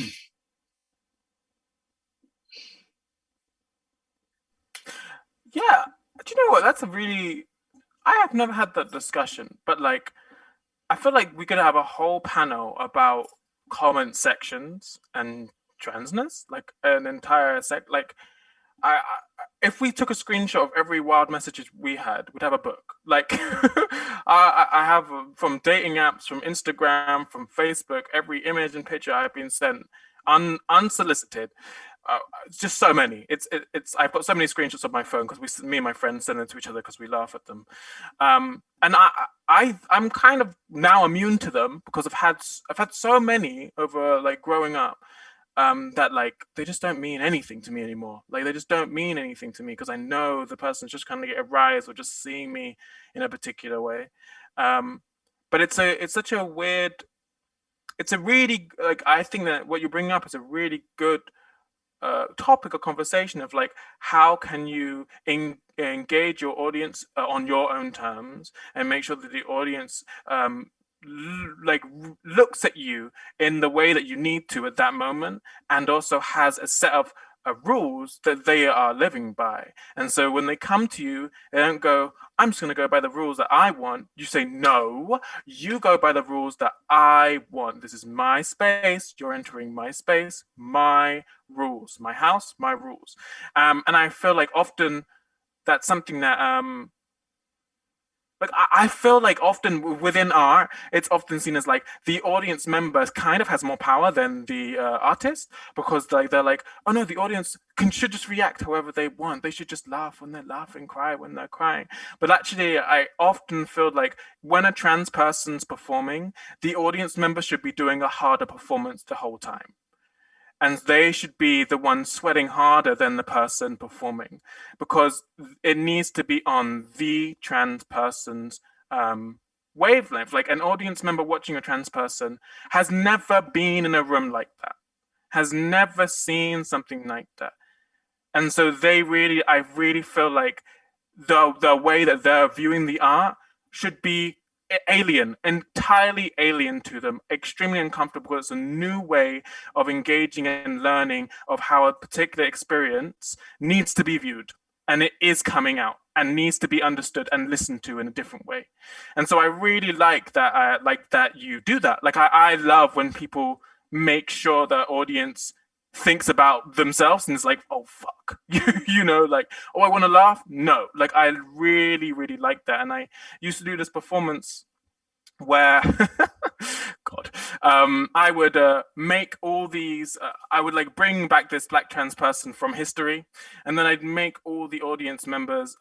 Yeah, do you know what? I have never had that discussion, but like, I feel like we could have a whole panel about comment sections and transness, like an entire like, if we took a screenshot of every wild messages we had, we'd have a book. Like, I have from dating apps, from Instagram, from Facebook, every image and picture I've been sent unsolicited. Just so many. It's I've got so many screenshots of my phone because me and my friends send them to each other because we laugh at them, and I'm kind of now immune to them because I've had so many over like growing up, that like they just don't mean anything to me anymore. Like they just don't mean anything to me because I know the person's just kind of get a rise or just seeing me in a particular way. But it's such a weird. It's a really like I think that what you're bringing up is a really good topic of conversation of like how can you engage your audience on your own terms and make sure that the audience looks at you in the way that you need to at that moment, and also has a set of rules that they are living by. And so when they come to you, they don't go, I'm just going to go by the rules that I want. You say, no, you go by the rules that I want. This is my space. You're entering my space, my rules, my house, my rules. And I feel like often that's something that like I feel like often within art, it's often seen as like the audience member kind of has more power than the artist, because like they're like, oh no, the audience should just react however they want. They should just laugh when they're laughing, cry when they're crying. But actually, I often feel like when a trans person's performing, the audience member should be doing a harder performance the whole time. And they should be the one sweating harder than the person performing, because it needs to be on the trans person's wavelength. Like an audience member watching a trans person has never been in a room like that, has never seen something like that. And so I really feel like the way that they're viewing the art should be alien, entirely alien to them, extremely uncomfortable. It's a new way of engaging and learning of how a particular experience needs to be viewed, and it is coming out and needs to be understood and listened to in a different way. And so I really like that you do that. Like I love when people make sure the audience thinks about themselves and is like, oh fuck, you know, like, oh, I want to laugh. No, like I really like that. And I used to do this performance where god, I would make all these I would like bring back this Black trans person from history, and then I'd make all the audience members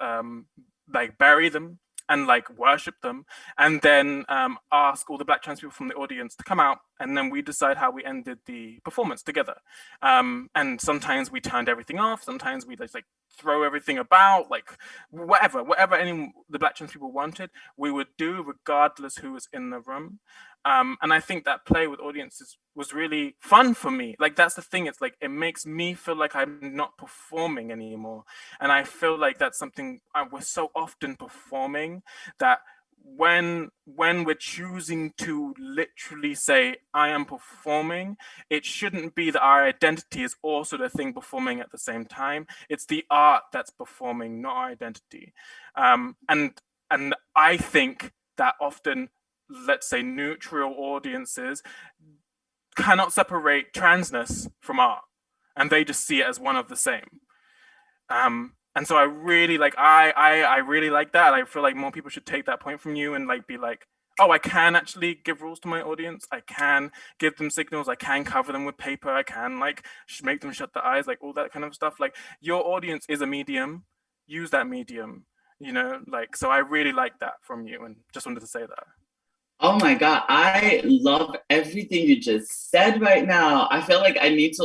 like bury them and like worship them, and then ask all the Black trans people from the audience to come out, and then we decide how we ended the performance together. And sometimes we turned everything off, sometimes we just like throw everything about, like whatever the Black trans people wanted, we would do regardless who was in the room. And I think that play with audiences was really fun for me. Like that's the thing, it's like it makes me feel like I'm not performing anymore. And I feel like that's something we're so often performing that when we're choosing to literally say I am performing, it shouldn't be that our identity is also the thing performing at the same time. It's the art that's performing, not our identity. And I think that often, let's say, neutral audiences cannot separate transness from art, and they just see it as one of the same. And so I really like, I really like that. I feel like more people should take that point from you and like be like, oh, I can actually give rules to my audience. I can give them signals. I can cover them with paper. I can like make them shut their eyes, like all that kind of stuff. Like your audience is a medium. Use that medium, you know, like, so I really like that from you and just wanted to say that. Oh my God, I love everything you just said right now. I feel like I need to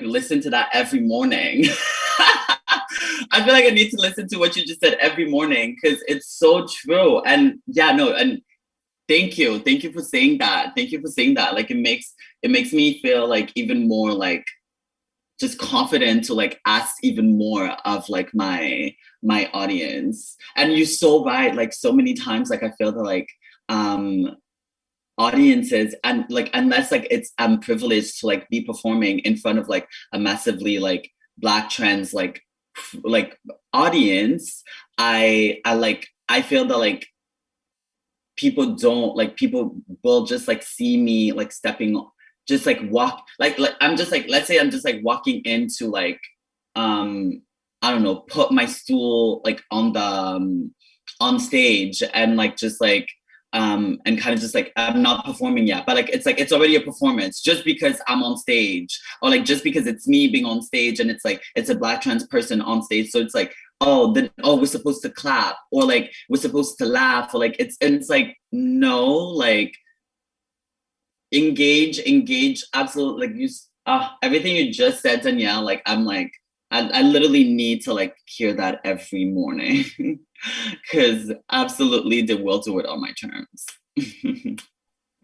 listen to that every morning. I feel like I need to listen to what you just said every morning because it's so true. And yeah, no, and thank you for saying that. Thank you for saying that. Like it makes me feel like even more like just confident to like ask even more of like my audience. And you're so right. Like so many times, like I feel that like audiences and like unless like it's privileged to like be performing in front of like a massively like Black trans like audience, I feel that like people will just like see me like stepping, just like walk like I'm just like, let's say I'm just like walking into like I don't know, put my stool like on the on stage and like just like and kind of just like I'm not performing yet, but like it's already a performance just because I'm on stage, or like just because it's me being on stage and it's like it's a Black trans person on stage, so it's like we're supposed to clap or like we're supposed to laugh or like it's like no, like engage absolutely, like you everything you just said, Danielle, like I'm like I literally need to like hear that every morning because absolutely they will do it on my terms.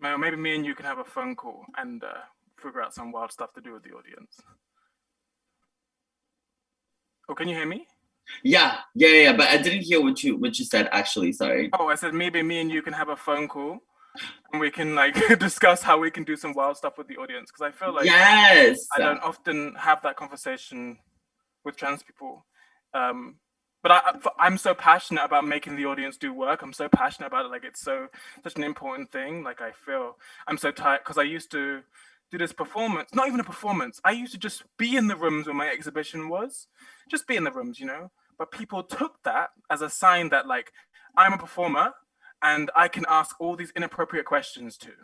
Well, maybe me and you can have a phone call and figure out some wild stuff to do with the audience. Oh, can you hear me? Yeah, but I didn't hear what you said actually, sorry. Oh, I said maybe me and you can have a phone call and we can like discuss how we can do some wild stuff with the audience, because I feel like yes, I don't often have that conversation with trans people, but I'm so passionate about making the audience do work. I'm so passionate about it, like it's such an important thing. Like I feel I'm so tired because I used to do this performance, not even a performance, I used to just be in the rooms where my exhibition was, just be in the rooms, you know, but people took that as a sign that like I'm a performer and I can ask all these inappropriate questions too.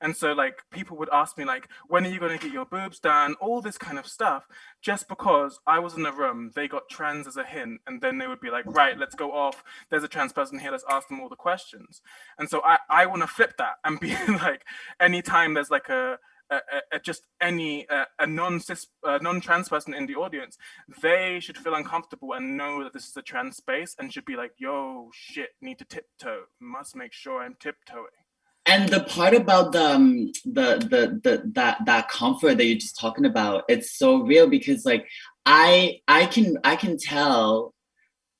And so like people would ask me like, when are you going to get your boobs done? All this kind of stuff, just because I was in the room, they got trans as a hint. And then they would be like, right, let's go off. There's a trans person here. Let's ask them all the questions. And so I want to flip that and be like, anytime there's like a non-cis, non-trans person in the audience, they should feel uncomfortable and know that this is a trans space and should be like, yo, shit, need to tiptoe. Must make sure I'm tiptoeing. And the part about that comfort that you're just talking about, it's so real because like I can tell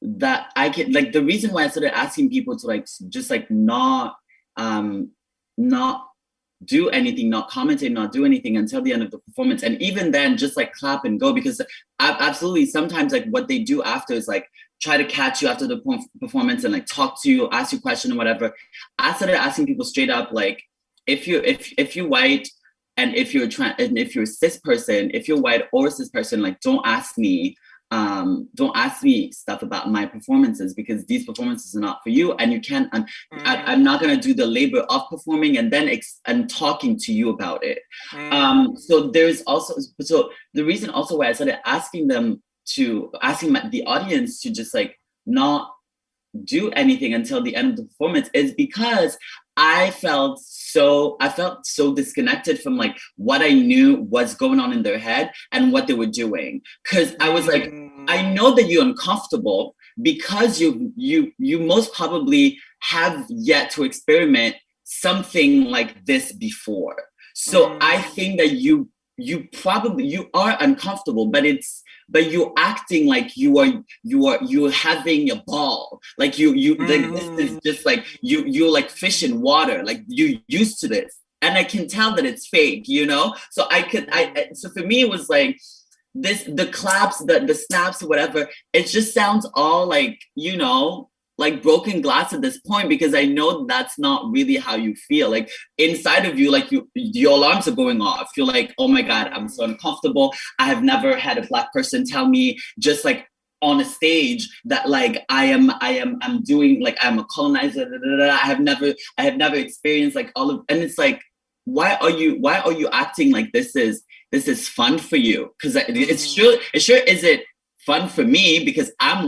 that I can, like, the reason why I started asking people to like just like not do anything, not commentate, not do anything until the end of the performance, and even then just like clap and go, because absolutely sometimes like what they do after is like try to catch you after the performance and like talk to you, ask you a question or whatever. I started asking people straight up, like, if you're white and if you're and if you're a cis person, if you're white or a cis person, like don't ask me stuff about my performances, because these performances are not for you, and you can't. I'm not gonna do the labor of performing and then and talking to you about it. So there's also the reason also why I started asking the audience to just like not do anything until the end of the performance is because I felt so disconnected from like what I knew was going on in their head and what they were doing. Because I was like, I know that you're uncomfortable because you most probably have yet to experiment something like this before. So I think that you you are uncomfortable, but you're acting like you're having a ball, like like this is just like you're like fish in water, like you're used to this, and I can tell that it's fake, you know. So so for me it was like the claps, the snaps, whatever, it just sounds all like, you know, like broken glass at this point, because I know that's not really how you feel. Like inside of you, like your alarms are going off. You're like, oh my God, I'm so uncomfortable. I have never had a Black person tell me just like on a stage that like I'm doing, like I'm a colonizer. I have never experienced like all of, and it's like, why are you acting like this is fun for you? Because it sure isn't fun for me, because I'm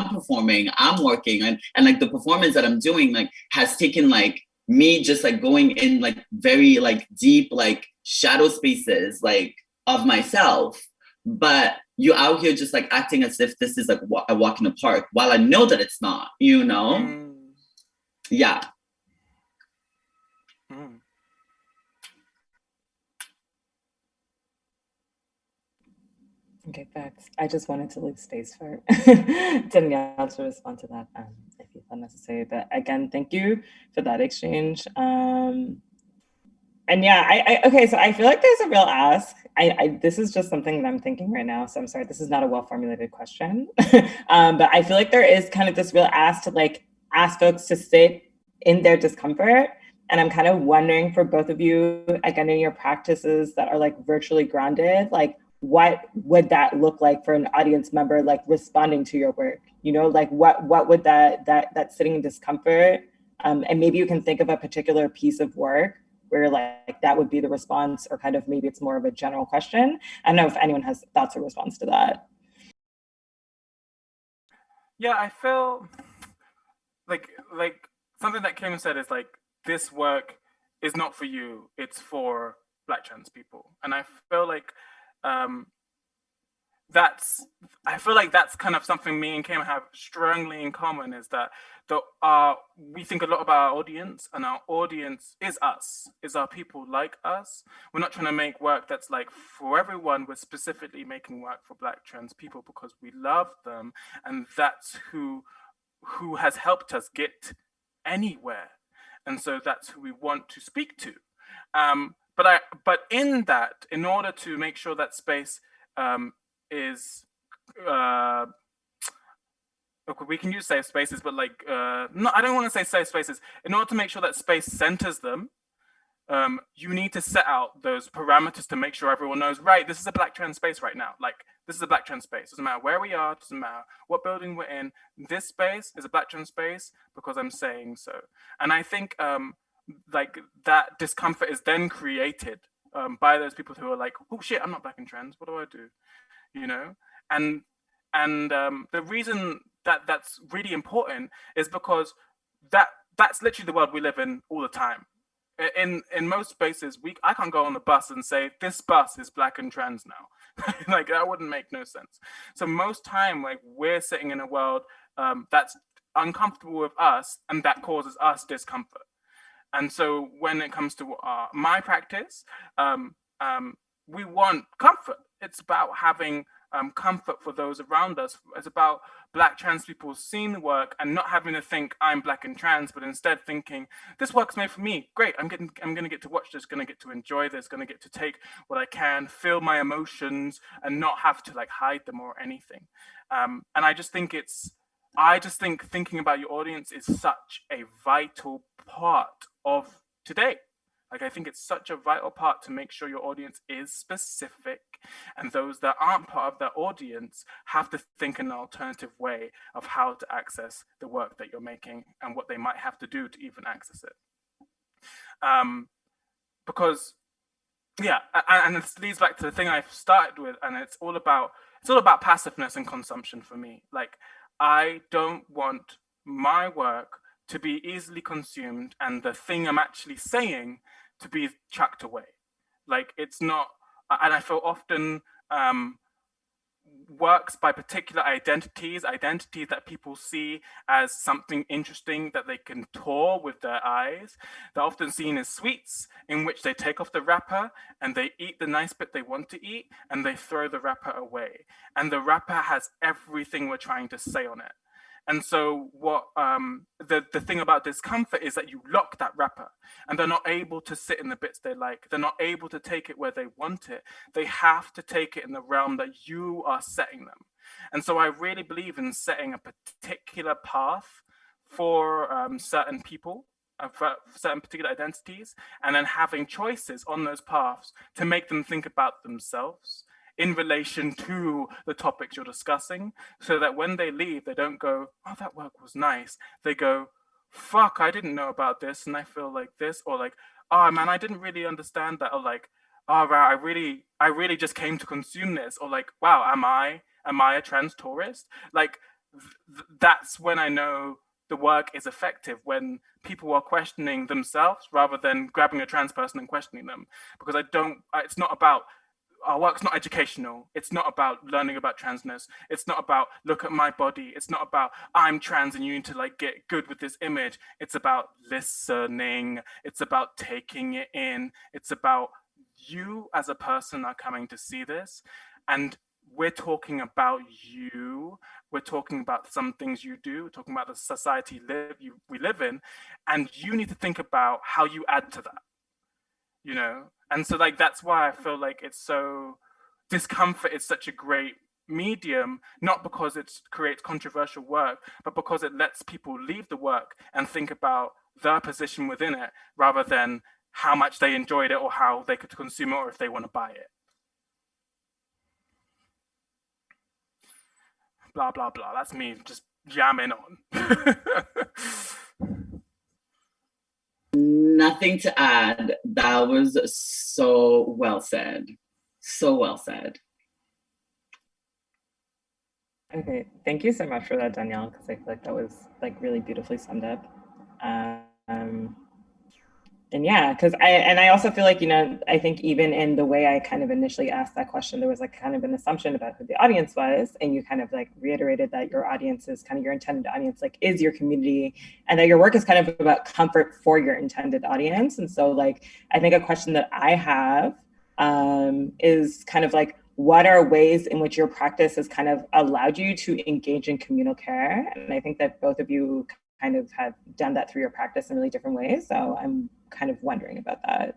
performing, I'm working, and like the performance that I'm doing like has taken like me just like going in like very like deep like shadow spaces like of myself. But you're out here just like acting as if this is like a walk in the park, while I know that it's not, you know? Yeah. Okay, thanks. I just wanted to leave space for Danielle to respond to that if you felt necessary. But again, thank you for that exchange. And yeah, okay, so I feel like there's a real ask. This is just something that I'm thinking right now. So I'm sorry, this is not a well-formulated question. But I feel like there is kind of this real ask to like ask folks to sit in their discomfort. And I'm kind of wondering for both of you, again, in your practices that are like virtually grounded, like what would that look like for an audience member, like responding to your work? You know, like what would that sitting in discomfort, and maybe you can think of a particular piece of work where like that would be the response, or kind of maybe it's more of a general question. I don't know if anyone has thoughts or response to that. Yeah, I feel like something that Kim said is like, this work is not for you, it's for Black trans people. And I feel like that's kind of something me and Kim have strongly in common, is that we think a lot about our audience, and our audience is us, is our people like us. We're not trying to make work that's like for everyone. We're specifically making work for Black trans people because we love them, and that's who has helped us get anywhere. And so that's who we want to speak to. But in that, in order to make sure that space is, we can use safe spaces, but like, no, I don't want to say safe spaces. In order to make sure that space centers them, you need to set out those parameters to make sure everyone knows, right, this is a Black trans space right now. Like, this is a Black trans space. Doesn't matter where we are, doesn't matter what building we're in. This space is a Black trans space because I'm saying so. And I think like that discomfort is then created by those people who are like, oh shit, I'm not Black and trans. What do I do? You know? And the reason that that's really important is because that's literally the world we live in all the time. In most spaces, I can't go on the bus and say this bus is Black and trans now. Like that wouldn't make no sense. So most time, like we're sitting in a world that's uncomfortable with us, and that causes us discomfort. And so when it comes to my practice, we want comfort. It's about having comfort for those around us. It's about Black trans people seeing the work and not having to think I'm Black and trans, but instead thinking this work's made for me. Great, I'm gonna get to watch this, gonna get to enjoy this, gonna get to take what I can, feel my emotions, and not have to like hide them or anything. And I just think thinking about your audience is such a vital part of today. Like, I think it's such a vital part to make sure your audience is specific, and those that aren't part of that audience have to think in an alternative way of how to access the work that you're making and what they might have to do to even access it. Because, yeah, and this leads back to the thing I started with, and it's all about passiveness and consumption for me. Like, I don't want my work to be easily consumed and the thing I'm actually saying to be chucked away. Like, it's not, and I feel often works by particular identities that people see as something interesting that they can tour with their eyes. They're often seen as sweets, in which they take off the wrapper and they eat the nice bit they want to eat and they throw the wrapper away. And the wrapper has everything we're trying to say on it. And so what the thing about discomfort is that you lock that wrapper and they're not able to sit in the bits they like. They're not able to take it where they want it. They have to take it in the realm that you are setting them. And so I really believe in setting a particular path for certain people, for certain particular identities, and then having choices on those paths to make them think about themselves in relation to the topics you're discussing, so that when they leave, they don't go, oh, that work was nice. They go, fuck, I didn't know about this and I feel like this, or like, oh man, I didn't really understand that, or like, oh, wow, I really just came to consume this, or like, wow, am I a trans tourist? Like, that's when I know the work is effective, when people are questioning themselves rather than grabbing a trans person and questioning them. Because it's not about, our work's not educational. It's not about learning about transness. It's not about, look at my body. It's not about, I'm trans and you need to like get good with this image. It's about listening. It's about taking it in. It's about, you as a person are coming to see this, and we're talking about you. We're talking about some things you do. We're talking about the society we live in, and you need to think about how you add to that, you know? And so like, that's why I feel like discomfort is such a great medium, not because it creates controversial work, but because it lets people leave the work and think about their position within it, rather than how much they enjoyed it or how they could consume it or if they want to buy it. Blah, blah, blah. That's me just jamming on. Nothing to add. That was so well said. So well said. Okay, thank you so much for that, Danielle, because I feel like that was like really beautifully summed up. And yeah, because I also feel like, you know, I think even in the way I kind of initially asked that question, there was like kind of an assumption about who the audience was, and you kind of like reiterated that your audience is kind of your intended audience, like is your community, and that your work is kind of about comfort for your intended audience. And so like, I think a question that I have is kind of like, what are ways in which your practice has kind of allowed you to engage in communal care? And I think that both of you kind of have done that through your practice in really different ways. So I'm kind of wondering about that.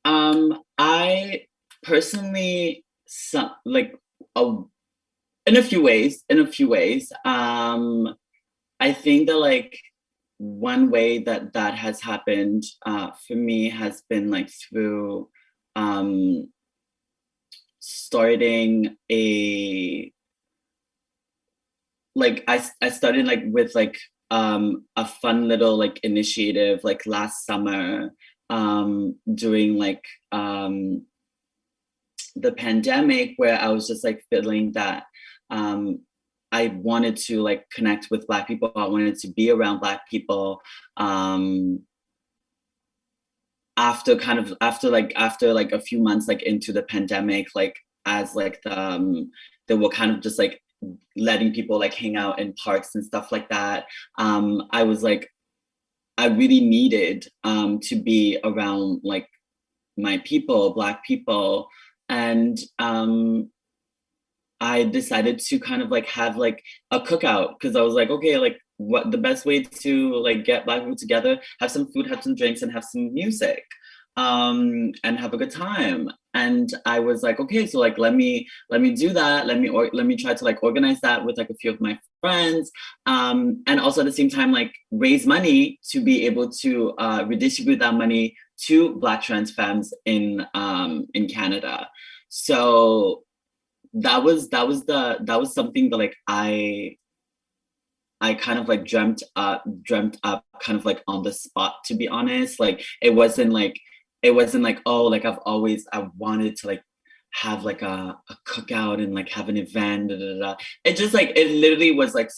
I personally, in a few ways, I think that like one way that has happened for me has been like through starting I started like with like a fun little like initiative like last summer during like the pandemic, where I was just like feeling that I wanted to like connect with Black people. I wanted to be around Black people after like a few months like into the pandemic, like as like they were kind of just like letting people like hang out in parks and stuff like that. I was like, I really needed to be around like my people, Black people. And I decided to kind of like have like a cookout, because I was like, okay, like what the best way to like get Black people together, have some food, have some drinks, and have some music, and have a good time. And I was like, okay, so like let me do that. Let me try to like organize that with like a few of my friends, and also at the same time like raise money to be able to redistribute that money to Black trans femmes in Canada. So that was something that like I kind of like dreamt up kind of like on the spot, to be honest. Like it wasn't like, oh, like I wanted to like have like a cookout and like have an event. It just like, it literally was like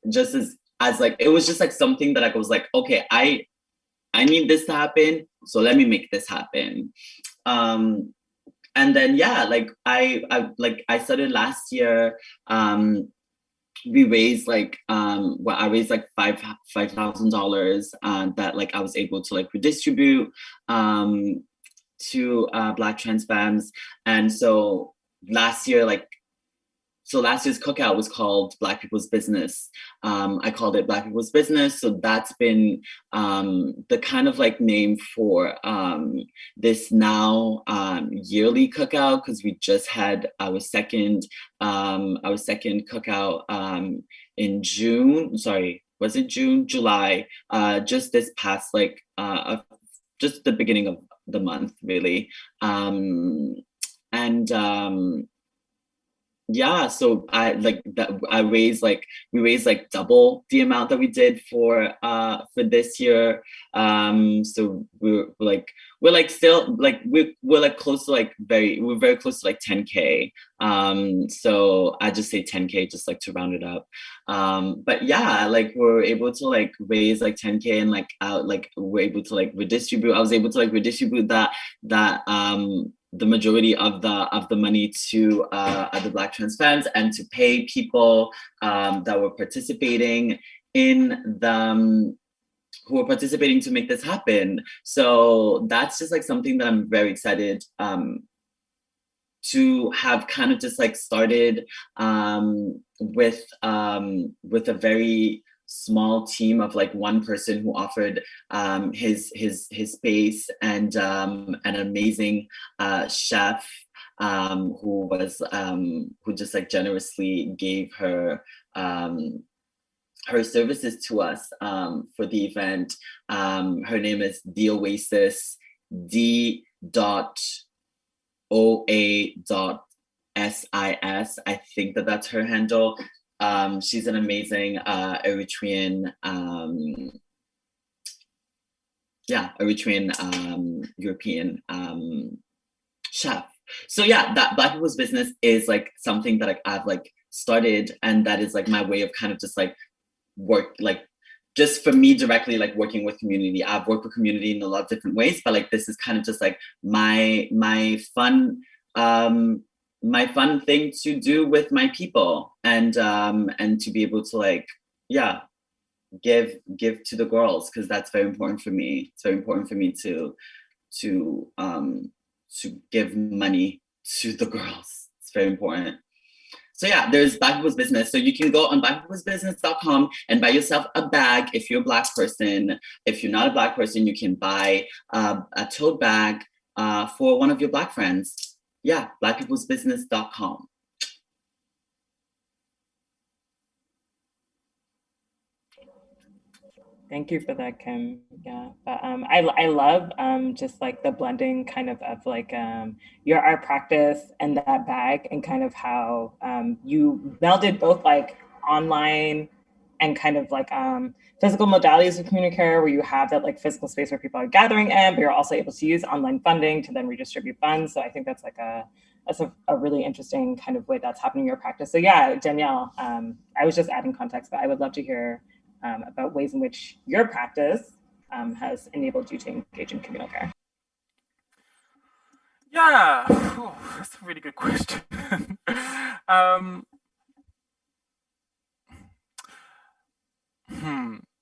just as like, it was just like something that I was like, okay, I need this to happen, so let me make this happen. and then yeah, like I started last year. We raised like I raised like $5,000 that like I was able to like redistribute to Black trans femmes. And so last year, last year's cookout was called Black People's Business. I called it Black People's Business. So that's been the kind of like name for this now yearly cookout, because we just had our second cookout in June. Sorry, was it June? July, just this past just the beginning of the month, really. Yeah, so we raised like double the amount that we did for this year. So we're close to like we're very close to like 10K. So I just say 10K just like to round it up. But yeah, like we're able to like raise like 10K and we're able to like redistribute. I was able to like redistribute that the majority of the money to other Black trans fans, and to pay people that were participating who were participating to make this happen. So that's just like something that I'm very excited to have kind of just like started with a very small team of like one person who offered his space, and an amazing chef who just like generously gave her her services to us for the event. Her name is The Oasis, D.OA.SIS. I think that's her handle. She's an amazing Eritrean European chef. So yeah, that Black People's Business is like something that I've like started, and that is like my way of kind of just like work, like just for me directly, like working with community. I've worked with community in a lot of different ways, but like this is kind of just like my fun thing to do with my people, and to be able to like, yeah, give to the girls, because that's very important for me. It's very important for me to give money to the girls. It's very important. So yeah, there's Black People's Business. So you can go on blackpeoplesbusiness.com and buy yourself a bag if you're a Black person. If you're not a Black person, you can buy a tote bag for one of your Black friends. Yeah, blackpeoplesbusiness.com. Thank you for that, Kim. Yeah, but I love just like the blending kind of like your art practice and that bag, and kind of how you melded both like online and kind of like physical modalities of community care, where you have that like physical space where people are gathering in, but you're also able to use online funding to then redistribute funds. So I think that's like a really interesting kind of way that's happening in your practice. So yeah, Danielle, I was just adding context, but I would love to hear about ways in which your practice has enabled you to engage in communal care. Yeah, that's a really good question.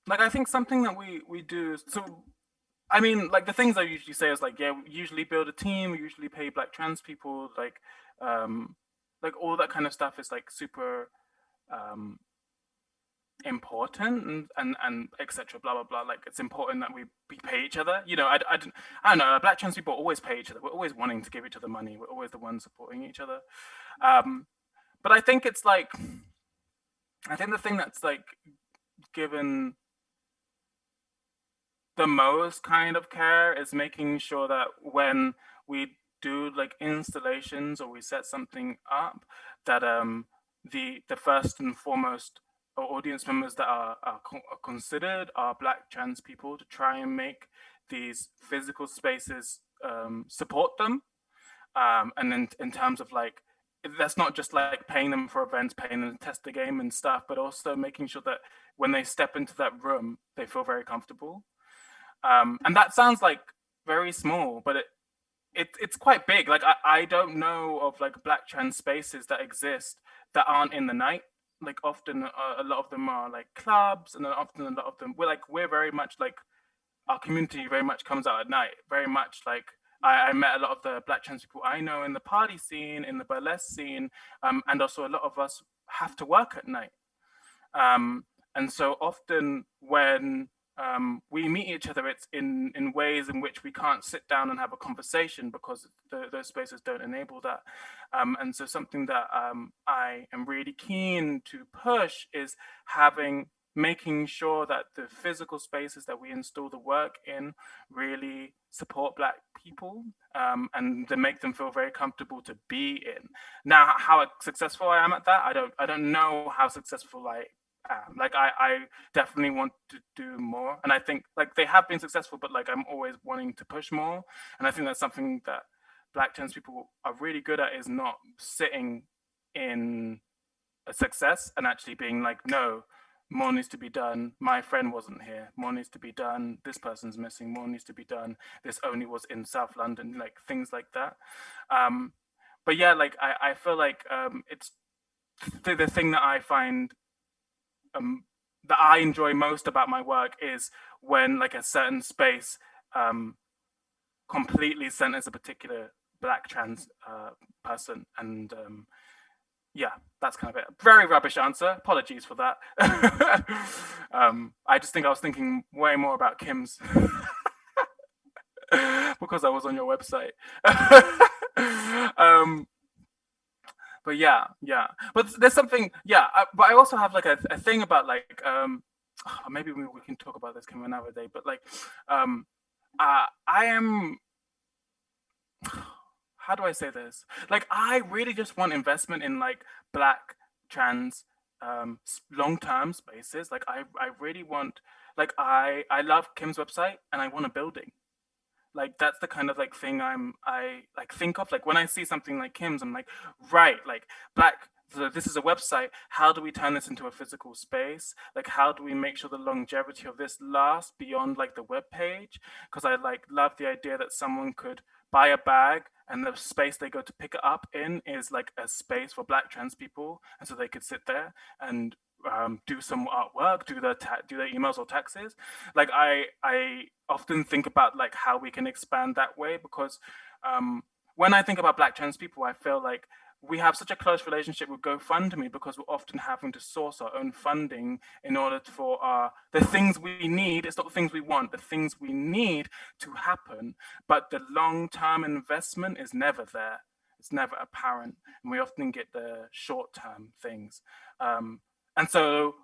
Like, I think something that we do, so I mean, like the things I usually say is like, yeah, we usually build a team, we usually pay Black trans people, like all that kind of stuff is like super important, and etc. blah blah blah. Like, it's important that we pay each other. You know, I don't know. Black trans people always pay each other. We're always wanting to give each other money. We're always the ones supporting each other. But I think it's like, I think the thing that's like given the most kind of care is making sure that when we do like installations or we set something up, that the first and foremost audience members that are considered are Black trans people, to try and make these physical spaces support them. And then in terms of like, that's not just like paying them for events, paying them to test the game and stuff, but also making sure that when they step into that room, they feel very comfortable. And that sounds like very small, but it's quite big. Like I don't know of like Black trans spaces that exist that aren't in the night. Like often a lot of them are like clubs, and then often a lot of them we're very much like our community very much comes out at night. Very much like I met a lot of the Black trans people I know in the party scene, in the burlesque scene, and also a lot of us have to work at night. And so often when we meet each other, it's in ways in which we can't sit down and have a conversation because those spaces don't enable that. And so something that I am really keen to push is making sure that the physical spaces that we install the work in really support Black people, and to make them feel very comfortable to be in. Now, how successful I am at that, I don't know how successful I am. Like I definitely want to do more, and I think like they have been successful, but like I'm always wanting to push more. And I think that's something that Black trans people are really good at, is not sitting in a success and actually being like, no, more needs to be done. My friend wasn't here. More needs to be done. This person's missing. More needs to be done. This only was in South London, like things like that. But yeah, like I feel like it's the thing that I find that I enjoy most about my work is when like a certain space completely centers a particular Black trans person. And yeah, that's kind of it. Very rubbish answer. Apologies for that. I just think I was thinking way more about Kim's because I was on your website. But yeah. But there's something, but I also have like a thing about like, maybe we can talk about this Kim another day, but like, I am, how do I say this? Like, I really just want investment in like Black trans long-term spaces. Like I really want, like I love Kim's website and I want a building. Like that's the kind of like thing I like think of. Like when I see something like Kim's, I'm like, right, like Black, so this is a website. How do we turn this into a physical space? Like how do we make sure the longevity of this lasts beyond like the web page? Because I like love the idea that someone could buy a bag and the space they go to pick it up in is like a space for Black trans people, and so they could sit there and do some artwork, do their emails or taxes. Like I often think about like how we can expand that way, because when I think about Black trans people, I feel like we have such a close relationship with GoFundMe because we're often having to source our own funding in order for the things we need. It's not the things we want, the things we need to happen, but the long-term investment is never there. It's never apparent, and we often get the short-term things. And so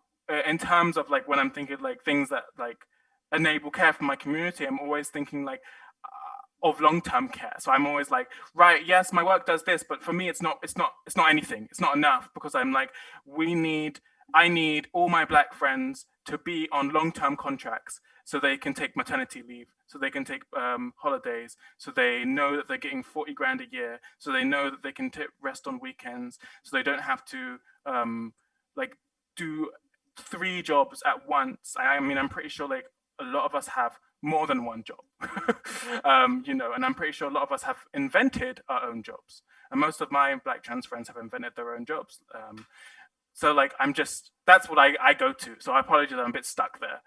in terms of like when I'm thinking like things that like enable care for my community, I'm always thinking like of long-term care. So I'm always like, right, yes, my work does this, but for me, it's not anything. It's not enough, because I'm like, I need all my Black friends to be on long-term contracts so they can take maternity leave, so they can take holidays, so they know that they're getting 40 grand a year, so they know that they can rest on weekends, so they don't have to like do 3 jobs at once. I mean, I'm pretty sure like a lot of us have more than one job, you know, and I'm pretty sure a lot of us have invented our own jobs. And most of my Black trans friends have invented their own jobs. So like, that's what I go to. So I apologize, I'm a bit stuck there.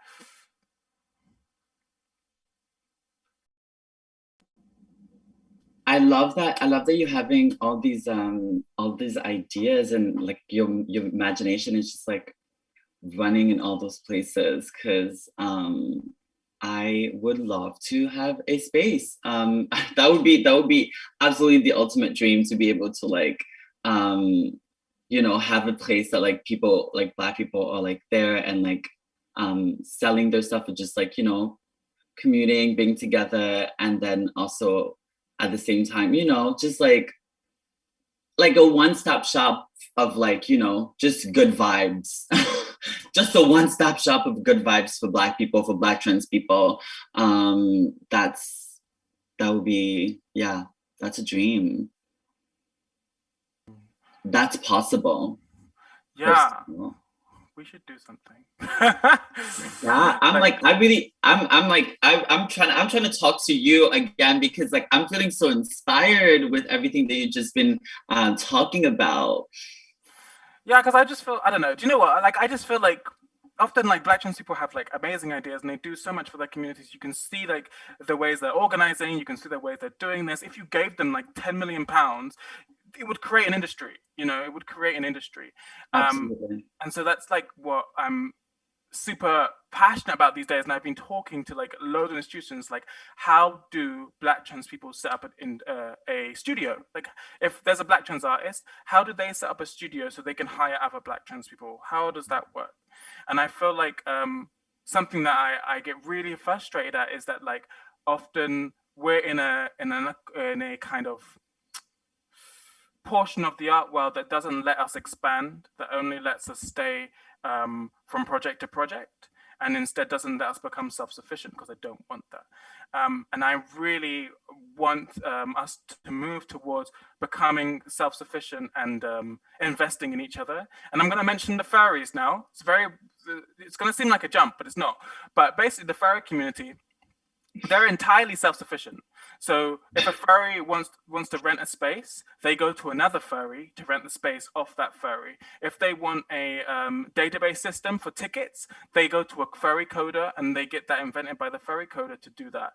I love that. I love that you're having all these ideas, and like your imagination is just like running in all those places, because I would love to have a space. That would be absolutely the ultimate dream, to be able to like you know, have a place that like people, like Black people are like there and like selling their stuff, and just like, you know, commuting, being together, and then also at the same time, you know, just like a one-stop shop of like, you know, just good vibes. Just a one-stop shop of good vibes for Black people, for Black trans people. That would be, yeah, that's a dream. That's possible. Yeah. We should do something. Yeah, I'm trying to talk to you again because like I'm feeling so inspired with everything that you've just been talking about. Yeah, because I just feel, I don't know. Do you know what? Like, I just feel like often like Black trans people have like amazing ideas and they do so much for their communities. You can see like the ways they're organizing, you can see the ways they're doing this. If you gave them like 10 million pounds, it would create an industry, you know, it would create an industry. Absolutely. And so that's like what I'm super passionate about these days. And I've been talking to like loads of institutions, like how do Black trans people set up a studio? Like if there's a Black trans artist, how do they set up a studio so they can hire other Black trans people? How does that work? And I feel like something that I get really frustrated at is that like often we're in a kind of portion of the art world that doesn't let us expand, that only lets us stay from project to project, and instead doesn't let us become self-sufficient, because I don't want that. And I really want us to move towards becoming self-sufficient and investing in each other. And I'm going to mention the furries now. It's going to seem like a jump, but it's not. But basically the furry community, they're entirely self-sufficient. So if a furry wants to rent a space, they go to another furry to rent the space off that furry. If they want a database system for tickets, they go to a furry coder and they get that invented by the furry coder to do that.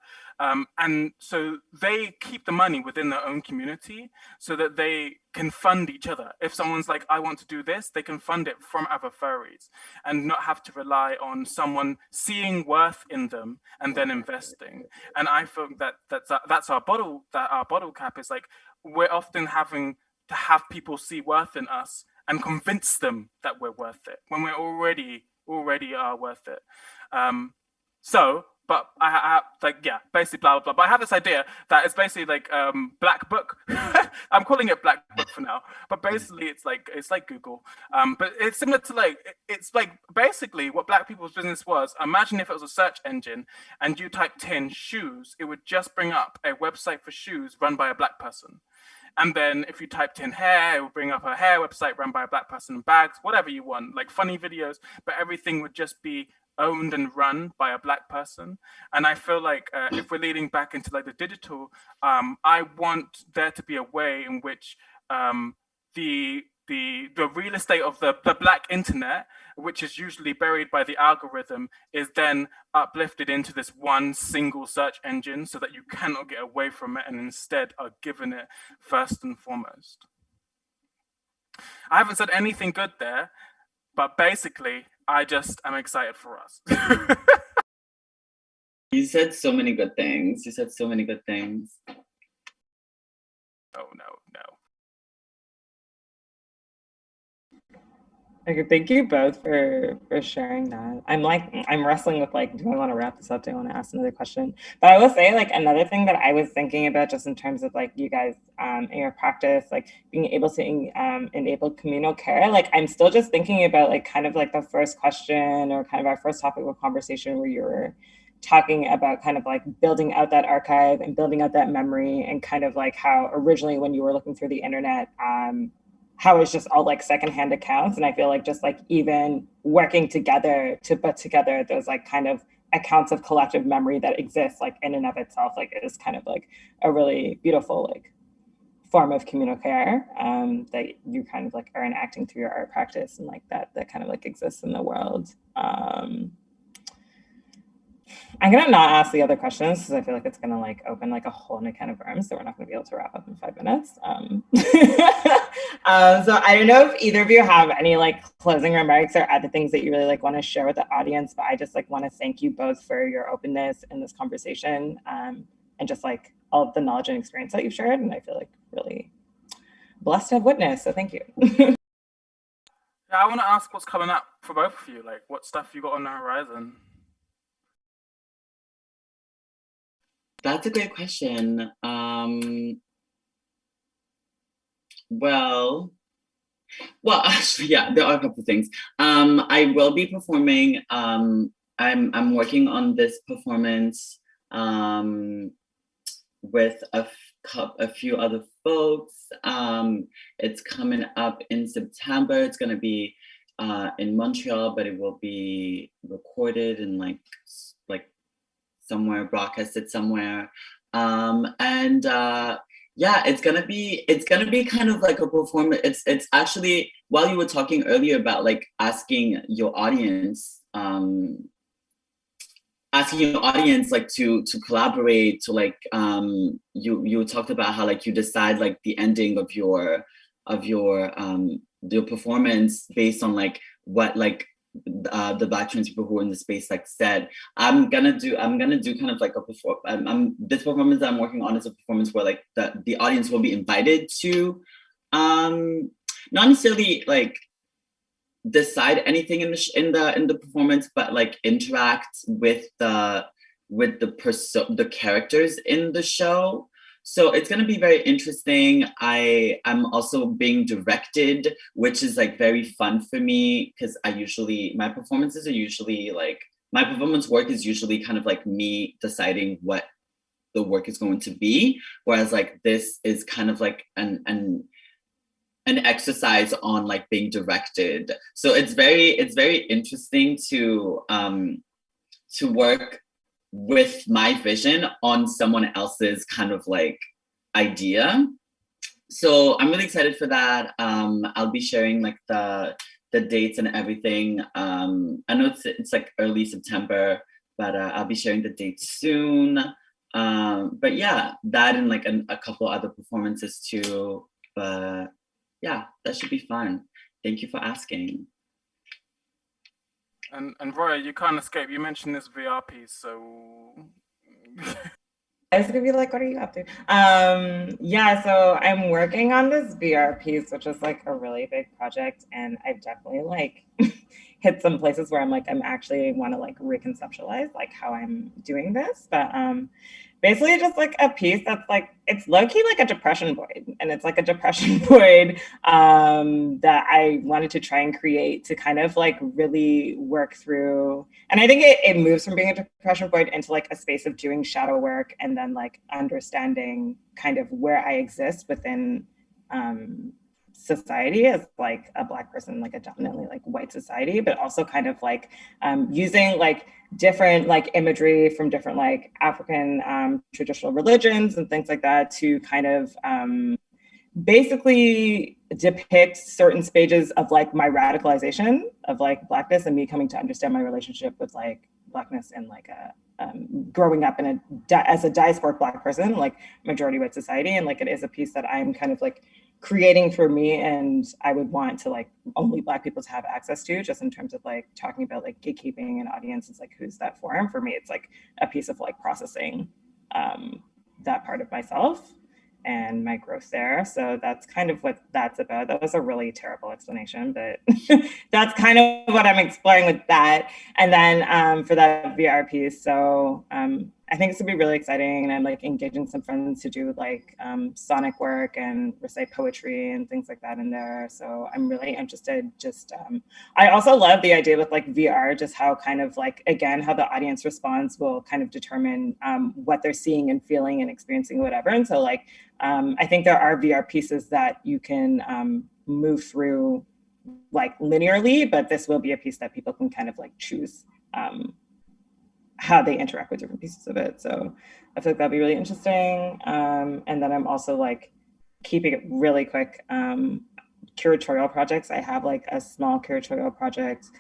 And so they keep the money within their own community so that they can fund each other. If someone's like, I want to do this, they can fund it from other furries and not have to rely on someone seeing worth in them and then investing. And I think that's our bottle cap is like, we're often having to have people see worth in us and convince them that we're worth it when we're already are worth it. But I like, yeah, basically blah, blah, blah. But I have this idea that it's basically like Black Book. I'm calling it Black Book for now. But basically it's like Google. But it's similar to it's like basically what Black people's business was. Imagine if it was a search engine and you typed in shoes, it would just bring up a website for shoes run by a Black person. And then if you typed in hair, it would bring up a hair website run by a Black person, bags, whatever you want, like funny videos, but everything would just be owned and run by a Black person. And I feel like if we're leading back into like the digital, I want there to be a way in which the real estate of the Black internet, which is usually buried by the algorithm, is then uplifted into this one single search engine so that you cannot get away from it and instead are given it first and foremost. I haven't said anything good there, but basically, I just am excited for us. You said so many good things. Oh, no. Okay, thank you both for sharing that. I'm wrestling with like, do I want to wrap this up? Do I want to ask another question? But I will say like another thing that I was thinking about just in terms of like you guys in your practice, like being able to enable communal care. Like I'm still just thinking about like kind of like the first question or kind of our first topic of conversation where you were talking about kind of like building out that archive and building out that memory and kind of like how originally when you were looking through the internet, how it's just all like secondhand accounts. And I feel like just like even working together to put together those like kind of accounts of collective memory that exists like in and of itself, like it is kind of like a really beautiful like form of communal care that you kind of like are enacting through your art practice and like that kind of like exists in the world. I'm gonna not ask the other questions because I feel like it's gonna like open like a whole new can of worms, so we're not gonna be able to wrap up in 5 minutes. So I don't know if either of you have any like closing remarks or other things that you really like want to share with the audience, but I just like want to thank you both for your openness in this conversation and just like all of the knowledge and experience that you've shared, and I feel like really blessed to have witnessed. So thank you. Yeah, I want to ask what's coming up for both of you. Like, what stuff you got on the horizon? That's a great question. Well, actually, yeah, there are a couple of things. I will be performing. I'm working on this performance with a few other folks. It's coming up in September. It's going to be in Montreal, but it will be recorded and like somewhere, broadcasted somewhere. And yeah, it's gonna be kind of like a performance. It's actually, while you were talking earlier about like asking your audience like to collaborate, to like you talked about how like you decide like the ending of your performance based on like what like the Black trans people who are in the space like said. I'm gonna do kind of like this performance that I'm working on is a performance where like the audience will be invited to not necessarily like decide anything in the performance, but like interact with the characters in the show. So it's going to be very interesting. I'm also being directed, which is like very fun for me, because my performance work is usually kind of like me deciding what the work is going to be, whereas like this is kind of like an exercise on like being directed. So it's very interesting to work with my vision on someone else's kind of like idea. So I'm really excited for that. I'll be sharing like the dates and everything. I know it's like early September, but I'll be sharing the dates soon. But yeah, that and like a couple other performances too. But yeah, that should be fun. Thank you for asking. And Roya, you can't escape. You mentioned this VR piece, so I was gonna be like, what are you up to? Yeah, so I'm working on this VR piece, which is like a really big project, and I've definitely like hit some places where I'm actually want to like reconceptualize like how I'm doing this. But basically just like a piece that's like, it's low-key like a depression void, and it's like a depression void that I wanted to try and create to kind of like really work through. And I think it moves from being a depression void into like a space of doing shadow work, and then like understanding kind of where I exist within society as like a Black person, like a dominantly like white society, but also kind of like using like different like imagery from different like African traditional religions and things like that to kind of basically depict certain stages of like my radicalization of like Blackness, and me coming to understand my relationship with like Blackness and like a growing up as a diasporic Black person, like majority white society. And like it is a piece that I'm kind of like creating for me, and I would want to like only Black people to have access to, just in terms of like talking about like gatekeeping and audiences, like who's that for? And for me, it's like a piece of like processing that part of myself and my growth there. So that's kind of what that's about. That was a really terrible explanation, but that's kind of what I'm exploring with that. And then for that VR piece, so I think it's gonna be really exciting, and I'm like engaging some friends to do like sonic work and recite poetry and things like that in there. So I'm really interested. Just I also love the idea with like VR, just how kind of like, again, how the audience response will kind of determine what they're seeing and feeling and experiencing, whatever. And so like I think there are VR pieces that you can move through like linearly, but this will be a piece that people can kind of like choose how they interact with different pieces of it. So I feel like that'll be really interesting. And then I'm also like keeping it really quick, curatorial projects. I have like a small curatorial project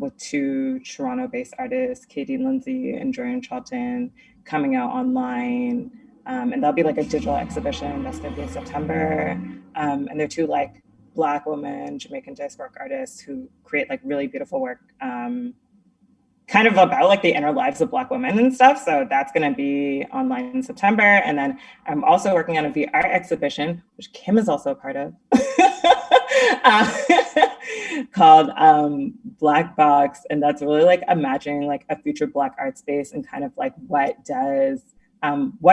with 2 Toronto-based artists, Katie Lindsay and Jordan Charlton, coming out online. And that'll be like a digital exhibition that's gonna be in September. And they're 2 like Black women, Jamaican diasporic artists who create like really beautiful work, kind of about like the inner lives of Black women and stuff. So that's gonna be online in September. And then I'm also working on a VR exhibition, which Kim is also a part of, called Black Box. And that's really like imagining like a future Black art space, and kind of like what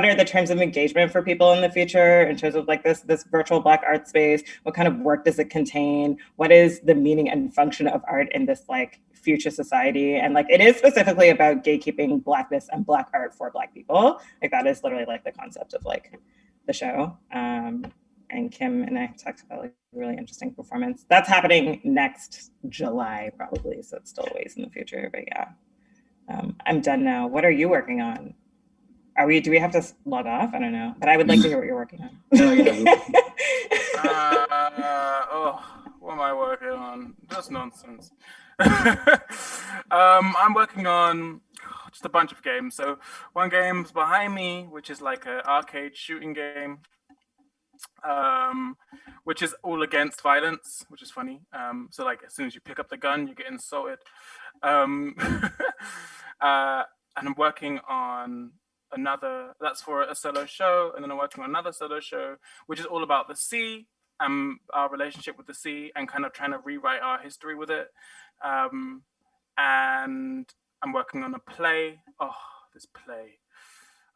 are the terms of engagement for people in the future in terms of like this virtual Black art space? What kind of work does it contain? What is the meaning and function of art in this like future society? And like it is specifically about gatekeeping Blackness and Black art for Black people. Like that is literally like the concept of like the show. And Kim and I talked about like really interesting performance. That's happening next July, probably, so it's still a ways in the future, but yeah. I'm done now. What are you working on? Do we have to log off? I don't know, but I would like to hear what you're working on. No, yeah. What am I working on? Just nonsense. I'm working on just a bunch of games. So one game's behind me, which is like an arcade shooting game, which is all against violence, which is funny. So like as soon as you pick up the gun, you get insulted. And I'm working on another, that's for a solo show, and then I'm working on another solo show, which is all about the sea, our relationship with the sea, and kind of trying to rewrite our history with it. And I'm working on a play. Oh, this play.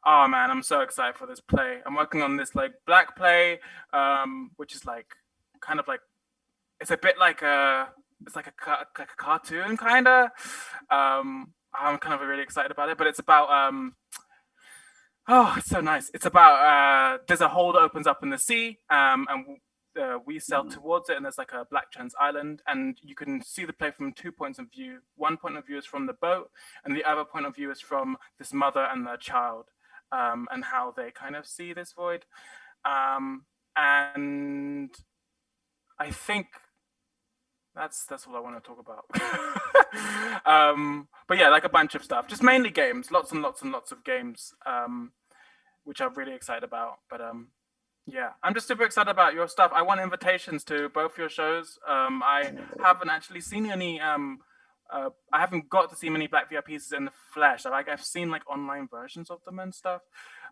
Oh man, I'm so excited for this play. I'm working on this like Black play, which is like kind of like, it's a bit like it's like a cartoon kind of. I'm kind of really excited about it, but it's about oh, it's so nice. It's about there's a hole that opens up in the sea, and we sail towards it, and there's like a black trans island, and you can see the play from 2 points of view. One point of view is from the boat, and the other point of view is from this mother and their child, and how they kind of see this void. And I think that's all I want to talk about. But yeah, like a bunch of stuff, just mainly games, lots and lots and lots of games, which I'm really excited about. But yeah, I'm just super excited about your stuff. I want invitations to both your shows. I haven't actually seen any. I haven't got to see many Black VR pieces in the flesh. I've seen like online versions of them and stuff.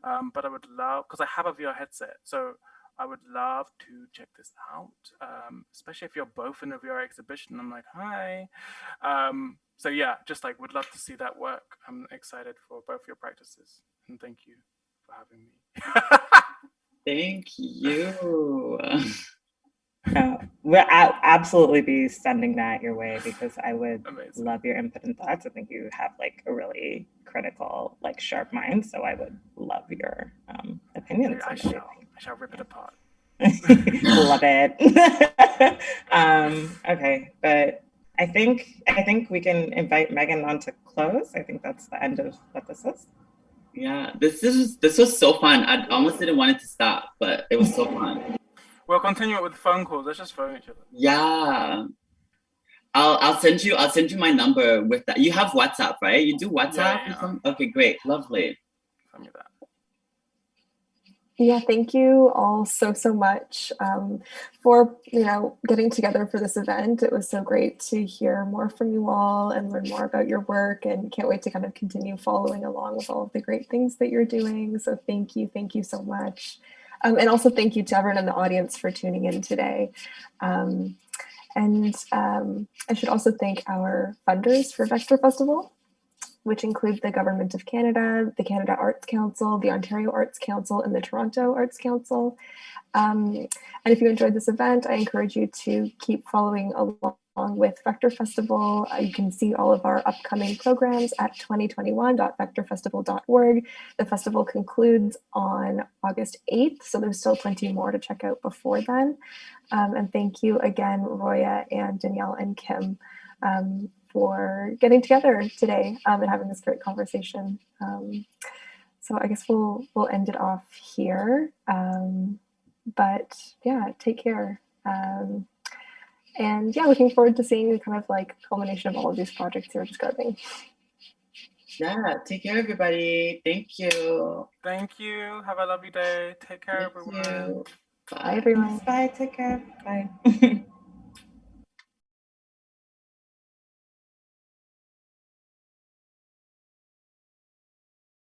But I would love, because I have a VR headset, so I would love to check this out, especially if you're both in a VR exhibition. I'm like, hi. So yeah, just like would love to see that work. I'm excited for both your practices, and thank you for having me. Thank you. We'll absolutely be sending that your way, because I would love your input and thoughts. I think you have like a really critical, like sharp mind. So I would love your opinions. I shall rip it apart. Love it. Okay, but I think we can invite Megan on to close. I think that's the end of what this is. Yeah, this was so fun. I almost didn't want it to stop, but it was so fun. We'll continue it with phone calls. Let's just phone each other. Yeah. I'll send you my number with that. You have WhatsApp, right? You do WhatsApp? Yeah. Okay, great. Lovely. Send me that. Yeah, thank you all so much for getting together for this event. It was so great to hear more from you all and learn more about your work, and can't wait to kind of continue following along with all of the great things that you're doing. So thank you so much. And also thank you to everyone in the audience for tuning in today. And I should also thank our funders for Vector Festival, which include the Government of Canada, the Canada Arts Council, the Ontario Arts Council, and the Toronto Arts Council. And if you enjoyed this event, I encourage you to keep following along with Vector Festival. You can see all of our upcoming programs at 2021.vectorfestival.org. The festival concludes on August 8th, so there's still plenty more to check out before then. And thank you again, Roya and Danielle and Kim, for getting together today and having this great conversation. So I guess we'll end it off here. But yeah, take care. And yeah, looking forward to seeing the kind of like culmination of all of these projects you're describing. Yeah, take care, everybody. Thank you. Thank you. Have a lovely day. Take care, everyone. You. Bye, everyone. Bye, take care. Bye.